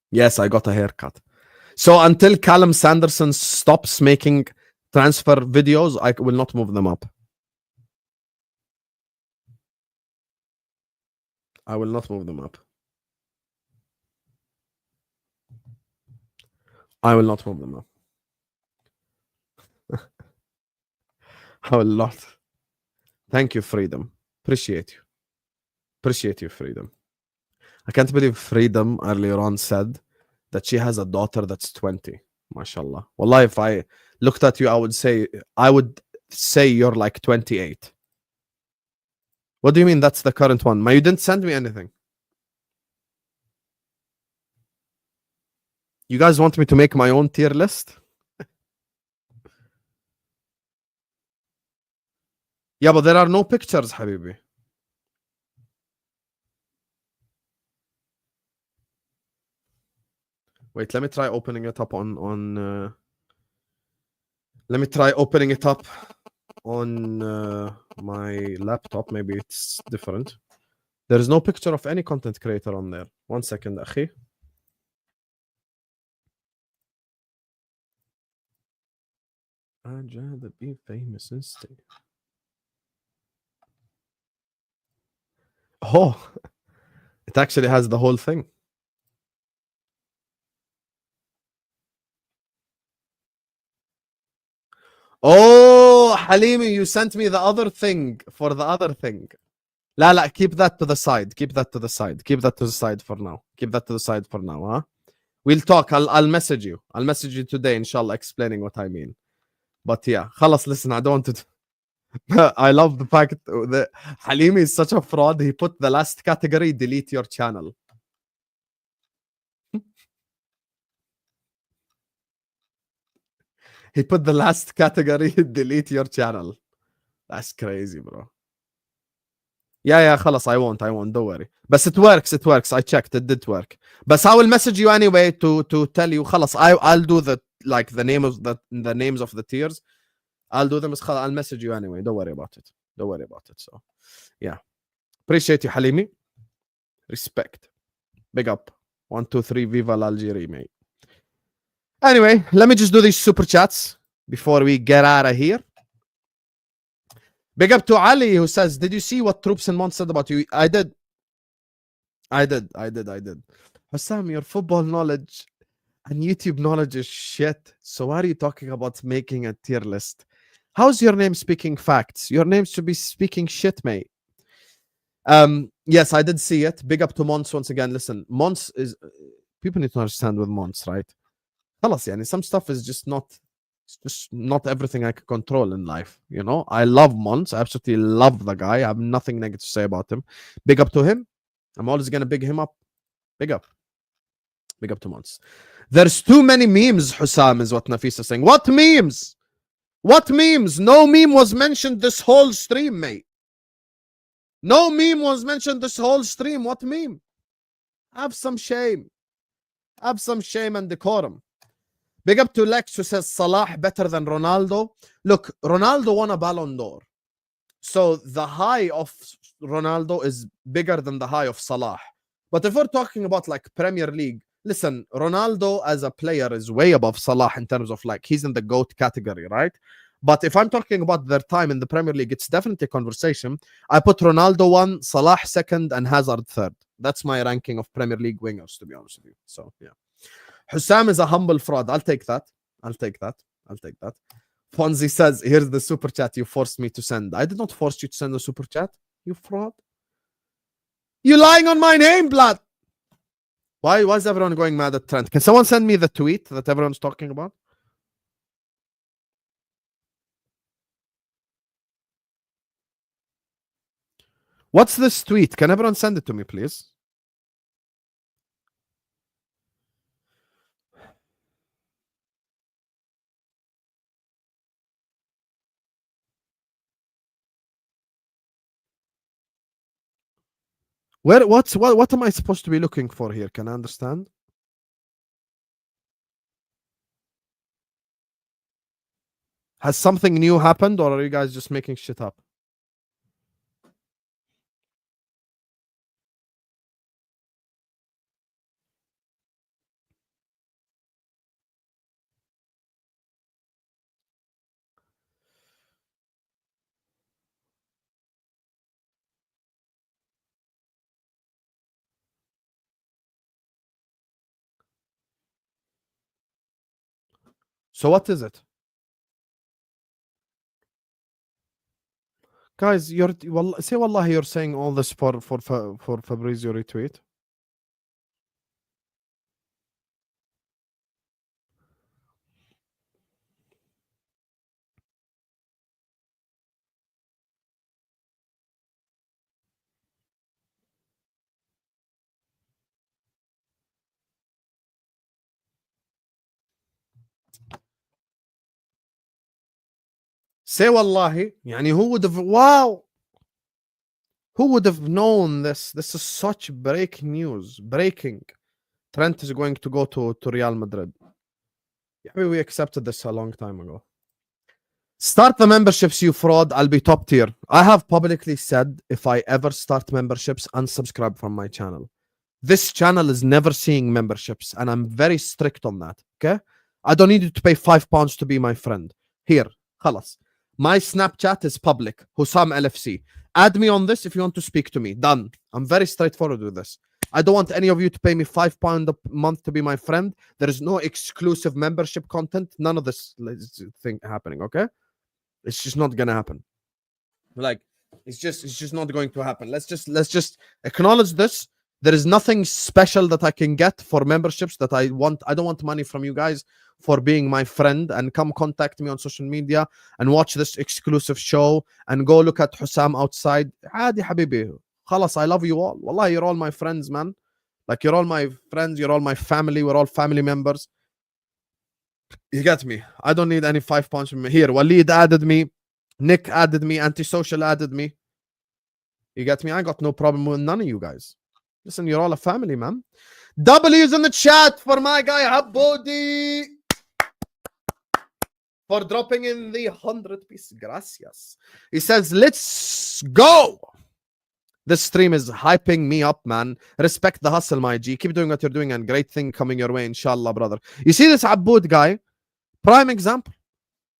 Yes, I got a haircut. So until Callum Sanderson stops making transfer videos, I will not move them up. I will not move them up. I will not move them up. I will not. Thank you, Freedom. Appreciate you. Appreciate you, Freedom. I can't believe Freedom earlier on said that she has a daughter that's 20. MashaAllah. Wallah, if I looked at you, I would say you're like 28. What do you mean that's the current one? You didn't send me anything. You guys want me to make my own tier list? Yeah, but there are no pictures, Habibi. Wait, let me try opening it up on let me try opening it up on my laptop. Maybe it's different. There is no picture of any content creator on there. 1 second, akhi. I'd rather be famous instead. Oh, it actually has the whole thing. Oh, Halimi, you sent me the other thing for the other thing. La, keep that to the side. Keep that to the side. Keep that to the side for now. Keep that to the side for now, huh? We'll talk. I'll message you. I'll message you today, inshallah, explaining what I mean. But yeah, khalas, listen, I don't want to... I love the fact that Halimi is such a fraud. He put the last category, delete your channel. He put the last category, delete your channel. That's crazy, bro. Yeah, khalas, I won't, don't worry. But it works, I checked, it did work. But I will message you anyway to tell you, khalas, I'll do the name of the names of the tiers. I'll do them, I'll message you anyway. Don't worry about it. So, yeah. Appreciate you, Halimi. Respect. Big up. 1, 2, 3, Viva l'Algérie, mate. Anyway, let me just do these super chats before we get out of here. Big up to Ali, who says, did you see what Troops and Mont said about you? I did. Husam, your football knowledge and YouTube knowledge is shit. So why are you talking about making a tier list? How's your name speaking facts? Your name should be speaking shit, mate. Yes, I did see it. Big up to Mons once again. Listen, Mons is... People need to understand with Mons, right? Some stuff is just not It's just not everything I can control in life. You know, I love Mons. I absolutely love the guy. I have nothing negative to say about him. Big up to him. I'm always gonna big him up. Big up. Big up to Mons. There's too many memes, Husam, is what Nafisa is saying. What memes? What memes? No meme was mentioned this whole stream, mate. No meme was mentioned this whole stream. What meme? Have some shame. Have some shame and decorum. Big up to Lex who says Salah better than Ronaldo. Look, Ronaldo won a Ballon d'Or. So the high of Ronaldo is bigger than the high of Salah. But if we're talking about like Premier League, listen, Ronaldo as a player is way above Salah in terms of like he's in the GOAT category, right? But if I'm talking about their time in the Premier League, it's definitely a conversation. I put Ronaldo 1, Salah 2nd, and Hazard 3rd. That's my ranking of Premier League wingers, to be honest with you. So, yeah. Husam is a humble fraud. I'll take that. I'll take that. I'll take that. Fonzie says, here's the super chat you forced me to send. I did not force you to send a super chat, you fraud. You lying on my name, blood. Why is everyone going mad at Trent? Can someone send me the tweet that everyone's talking about? What's this tweet? Can everyone send it to me, please? What am I supposed to be looking for here? Can I understand? Has something new happened, or are you guys just making shit up? So what is it? Guys, say wallahi you're saying all this for Fabrizio retweet. Say wallahi. Yani who would have who would have known this? This is such breaking news. Breaking. Trent is going to go to Real Madrid. Yeah, we accepted this a long time ago. Start the memberships, you fraud. I'll be top tier. I have publicly said if I ever start memberships, unsubscribe from my channel. This channel is never seeing memberships, and I'm very strict on that. Okay? I don't need you to pay £5 to be my friend. Here, خلاص. My Snapchat is public. Husam LFC. Add me on this if you want to speak to me. Done. I'm very straightforward with this. I don't want any of you to pay me £5 a month to be my friend. There is no exclusive membership content. None of this thing happening. Okay? It's just not gonna happen. Like it's just not going to happen. Let's just acknowledge this. There is nothing special that I can get for memberships that I want. I don't want money from you guys for being my friend, and come contact me on social media and watch this exclusive show and go look at Husam outside. عادي حبيبي. خلاص, I love you all. Wallah, you're all my friends, man. Like you're all my friends, you're all my family, we're all family members. You get me? I don't need any £5 from me. Here, Waleed added me, Nick added me, Antisocial added me. You get me? I got no problem with none of you guys. Listen, you're all a family, man. W's in the chat for my guy Habodi for dropping in the 100 piece. Gracias. He says, let's go. This stream is hyping me up, man. Respect the hustle, my G. Keep doing what you're doing, and great thing coming your way, inshallah, brother. You see this Aboud guy? Prime example.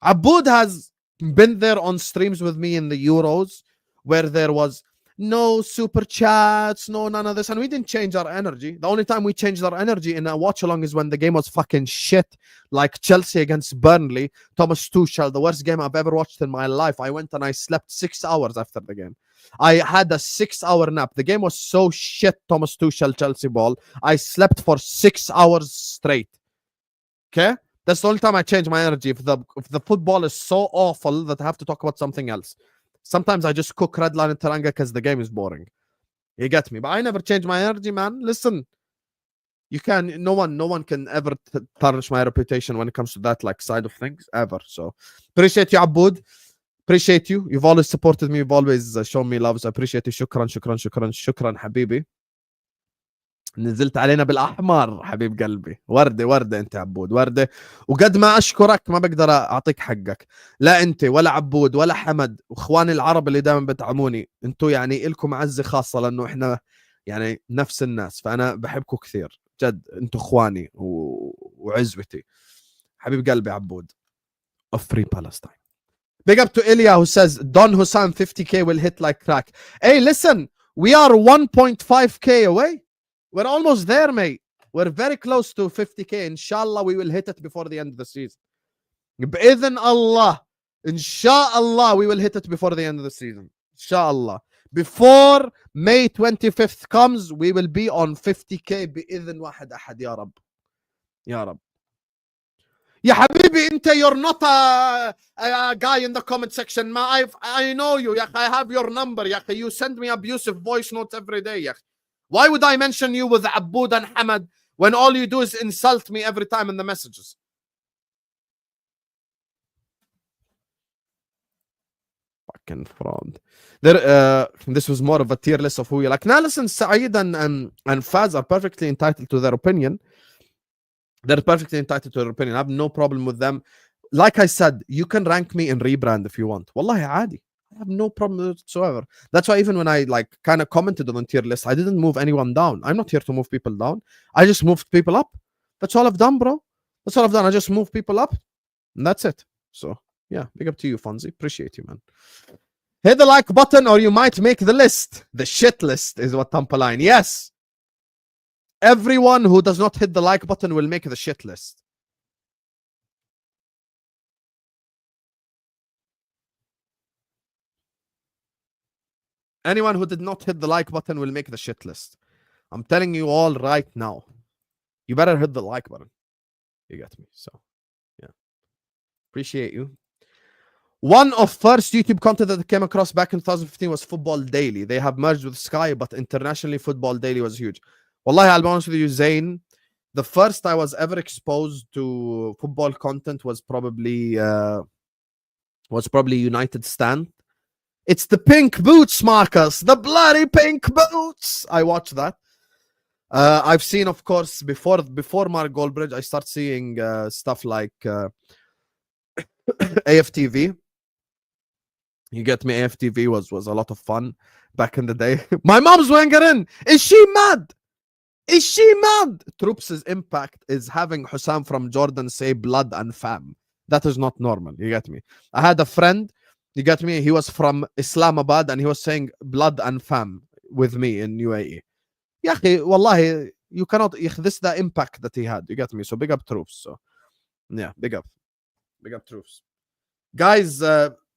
Aboud has been there on streams with me in the Euros where there was no super chats, no none of this, and we didn't change our energy. The only time we changed our energy in a watch along is when the game was fucking shit, like Chelsea against Burnley. Thomas Tuchel, the worst game I've ever watched in my life. I went and I slept 6 hours after the game. I had a 6-hour nap. The game was so shit, Thomas Tuchel Chelsea ball. I slept for 6 hours straight. Okay? That's the only time I change my energy. If the football is so awful that I have to talk about something else. Sometimes I just cook red line and Taranga because the game is boring. You get me? But I never change my energy, man. Listen, you can. No one can ever tarnish my reputation when it comes to that like side of things ever. So appreciate you, Aboud. Appreciate you. You've always supported me. You've always shown me love. So I appreciate you. شكرا حبيبي. نزلت علينا بالاحمر حبيب قلبي. ورده انت عبود ورده. وقد ما اشكرك ما بقدر اعطيك حقك. لا انت ولا عبود ولا حمد واخواني العرب اللي دائما بتعموني. انتم يعني لكم عزه خاصه لانه احنا يعني نفس الناس. فانا بحبكم كثير جد. انتم اخواني وعزوتي. حبيب قلبي عبود. Of Free Palestine. Big up to Ilya who says Don Husam 50k will hit like crack. Hey, listen, we are 1.5k away. We're almost there, mate. We're very close to 50k. Inshallah, we will hit it before the end of the season. بإذن الله. Inshallah, we will hit it before the end of the season. Inshallah. Before May 25th comes, we will be on 50k بإذن واحد أحد يا رب. يا رب. يا حبيبي انت you're not a guy in the comment section. I know you. يا أخي, I have your number. يا أخي, you send me abusive voice notes every day. يا أخي. Why would I mention you with Aboud and Hamad when all you do is insult me every time in the messages? Fucking fraud. This was more of a tier list of who you like. Now listen, Saeed and Faz are perfectly entitled to their opinion. They're perfectly entitled to their opinion. I have no problem with them. Like I said, you can rank me in rebrand if you want. Wallahi عادي. I have no problem whatsoever. That's why even when I like kind of commented on the tier list, I didn't move anyone down. I'm not here to move people down. I just moved people up. That's all I've done, bro. That's all I've done. I just moved people up. And that's it. So yeah, big up to you, Fonzie. Appreciate you, man. Hit the like button or you might make the list. The shit list is what Tampaline. Yes. Everyone who does not hit the like button will make the shit list. Anyone who did not hit the like button will make the shit list. I'm telling you all right now. You better hit the like button. You get me? So, yeah. Appreciate you. One of first YouTube content that I came across back in 2015 was Football Daily. They have merged with Sky, but internationally, Football Daily was huge. Wallahi, I'll be honest with you, Zayn. The first I was ever exposed to football content was probably United Stand. It's the pink boots, Marcus. The bloody pink boots. I watched that. I've seen, of course, before Mark Goldbridge, I start seeing stuff like AFTV. You get me? AFTV was a lot of fun back in the day. My mom's Wengerin. Is she mad? Is she mad? Troops' impact is having Husam from Jordan say blood and fam. That is not normal. You get me? I had a friend. You get me? He was from Islamabad and he was saying blood and fam with me in UAE. Ya akhi, wallahi, you cannot. This is the impact that he had. You get me? So big up Troops. So yeah, big up Troops. Guys,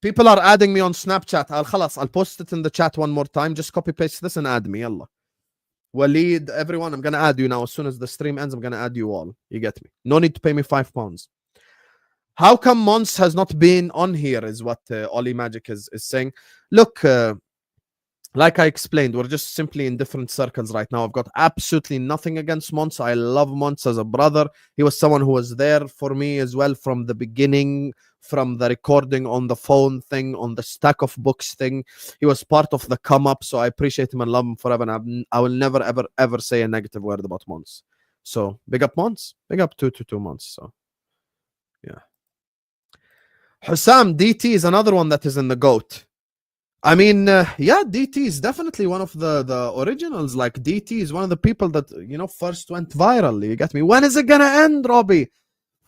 people are adding me on Snapchat. I'll post it in the chat one more time. Just copy paste this and add me. Yalla. Waleed, everyone, I'm gonna add you now. As soon as the stream ends, I'm gonna add you all. You get me? No need to pay me £5. How come Mons has not been on here is what Ollie Magic is saying. Look, like I explained, we're just simply in different circles right now. I've got absolutely nothing against Mons. I love Mons as a brother. He was someone who was there for me as well from the beginning, from the recording on the phone thing, on the stack of books thing. He was part of the come up, so I appreciate him and love him forever. And I will never, ever, ever say a negative word about Mons. So big up Mons. Big up 222 Mons. So yeah. Husam, DT is another one that is in the GOAT. I mean, yeah, DT is definitely one of the originals. Like, DT is one of the people that, you know, first went viral. You get me? When is it gonna end, Robbie?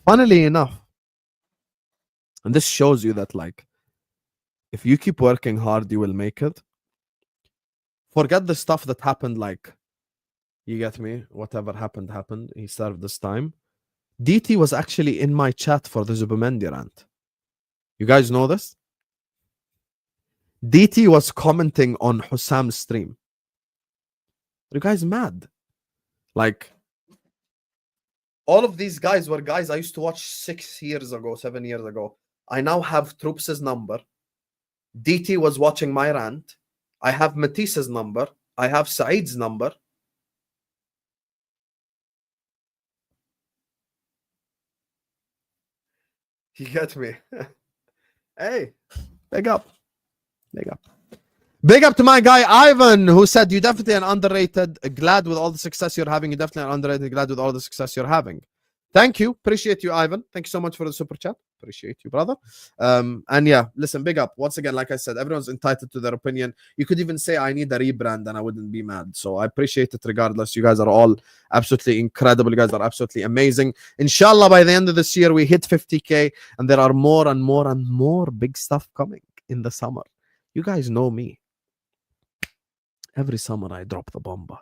Funnily enough. And this shows you that, like, if you keep working hard, you will make it. Forget the stuff that happened, like, you get me? Whatever happened. He served this time. DT was actually in my chat for the Zubimendi rant. You guys know this? DT was commenting on Husam's stream. Are you guys mad? Like, all of these guys were guys I used to watch 6 years ago, 7 years ago. I now have Troops' number. DT was watching my rant. I have Matisse's number. I have Saeed's number. You get me? Hey, big up. Big up. Big up to my guy Ivan, who said you definitely an underrated. Glad with all the success you're having. You definitely an underrated. Glad with all the success you're having. Thank you. Appreciate you, Ivan. Thank you so much for the super chat. Appreciate you, brother. And yeah, listen, big up. Once again, like I said, everyone's entitled to their opinion. You could even say I need a rebrand and I wouldn't be mad. So I appreciate it regardless. You guys are all absolutely incredible. You guys are absolutely amazing. Inshallah, by the end of this year, we hit 50K and there are more and more and more big stuff coming in the summer. You guys know me. Every summer I drop the bomba.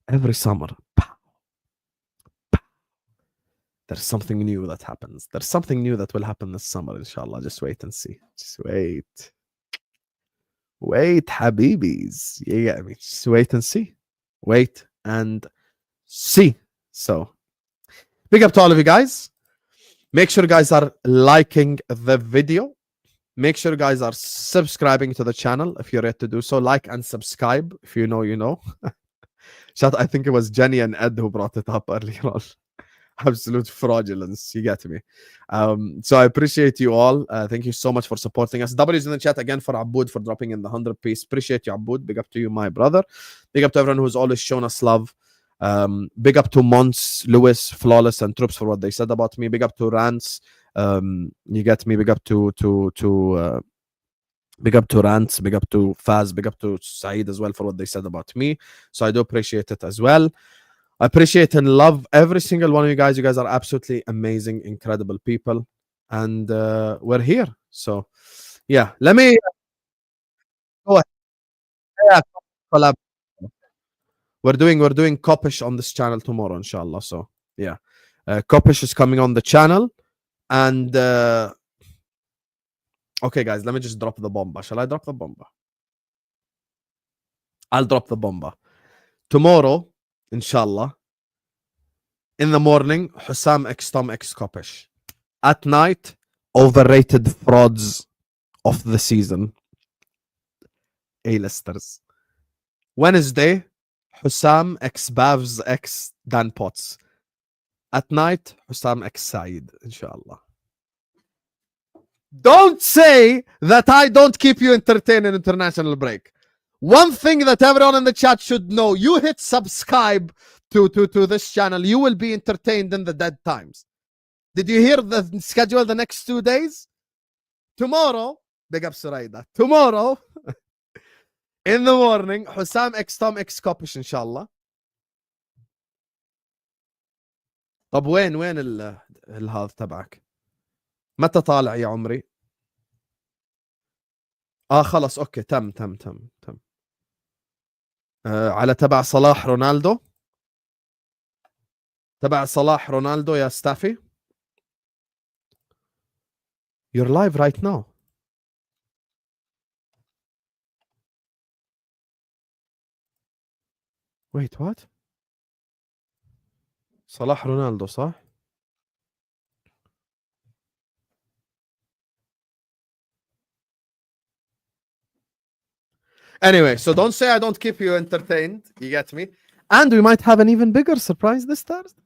Every summer. Pow, pow. There's something new that happens. There's something new that will happen this summer, inshallah. Just wait and see. Just wait. Wait, habibis. You get me? Just wait and see. Wait and see. So, big up to all of you guys. Make sure you guys are liking the video. Make sure you guys are subscribing to the channel if you're yet to do so. Like and subscribe. If you know, you know. I think it was Jenny and Ed who brought it up earlier on. Absolute fraudulence. You get me? So I appreciate you all. Thank you so much for supporting us. W's in the chat again for Aboud for dropping in the 100 piece. Appreciate you, Aboud. Big up to you, my brother. Big up to everyone who's always shown us love. Big up to Mons, Lewis, Flawless, and Troops for what they said about me. Big up to Rants. You get me? Big up to big up to Rants, big up to Faz, big up to Saeed as well for what they said about me. So I do appreciate it as well. I appreciate and love every single one of you guys. You guys are absolutely amazing, incredible people, and we're here. So yeah, let me go ahead. Yeah, collab. We're doing Kopish on this channel tomorrow, inshallah. So yeah, Kopish is coming on the channel. And okay, guys, let me just drop the bomba. Shall I drop the bomba? I'll drop the bomba. Tomorrow, inshallah, in the morning, Husam X Tom X Kopish. At night, overrated frauds of the season. A-listers. Wednesday, Husam X Bavs X Dan Potts. At night, Husam X Saeed, inshallah. Don't say that I don't keep you entertained in international break. One thing that everyone in the chat should know, you hit subscribe to this channel, you will be entertained in the dead times. Did you hear the schedule the next 2 days? Tomorrow, big up Suraida. Tomorrow, in the morning, Husam X Tom X Kopish, inshallah. طب وين هذا تبعك؟ متى طالع يا عمري؟ خلص اوكي تم على تبع صلاح رونالدو. تبع صلاح رونالدو يا ستافي. You're live right now. Wait, what? صلاح رونالدو صح؟ Anyway, so don't say I don't keep you entertained. You get me? And we might have an even bigger surprise this Thursday.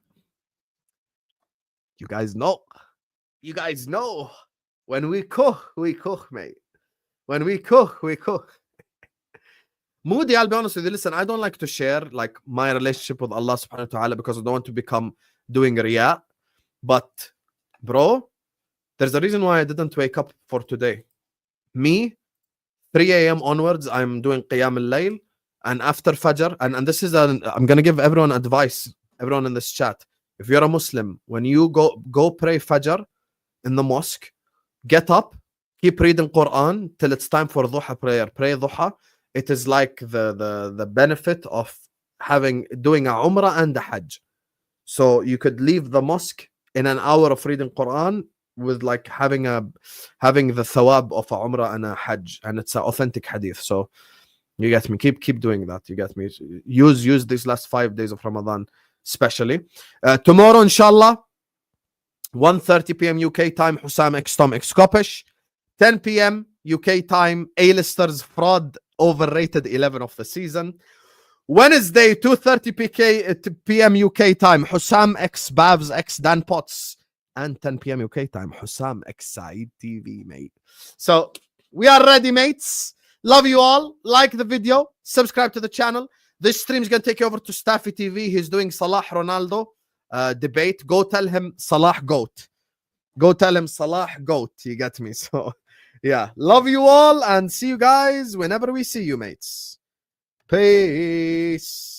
You guys know. You guys know. When we cook, mate. When we cook, we cook. Moody, I'll be honest with you. Listen, I don't like to share like my relationship with Allah subhanahu wa ta'ala because I don't want to become doing riyah. But, bro, there's a reason why I didn't wake up for today. Me, 3 a.m. onwards, I'm doing Qiyam al-Layl. And after Fajr, and this is, I'm going to give everyone advice, everyone in this chat. If you're a Muslim, when you go pray Fajr in the mosque, get up, keep reading Quran till it's time for Dhuha prayer. Pray Dhuha. It is like the benefit of doing a Umrah and a Hajj. So you could leave the mosque in an hour of reading Quran with like having the thawab of a Umrah and a Hajj, and it's an authentic hadith. So you get me. Keep doing that. You get me. Use these last 5 days of Ramadan especially. Tomorrow, inshallah, 1:30 p.m. UK time, Husam X Tom X Kopish. 10 p.m. UK time, A-listers fraud overrated 11 of the season. Wednesday, 2:30 p.m. UK time, Husam X Bavs X Dan Potts. And 10 p.m. UK time, Husam X Saeed TV, mate. So we are ready, mates. Love you all. Like the video. Subscribe to the channel. This stream is going to take you over to Staffy TV. He's doing Salah Ronaldo debate. Go tell him Salah GOAT. Go tell him Salah GOAT. You get me? So, yeah. Love you all and see you guys whenever we see you, mates. Peace.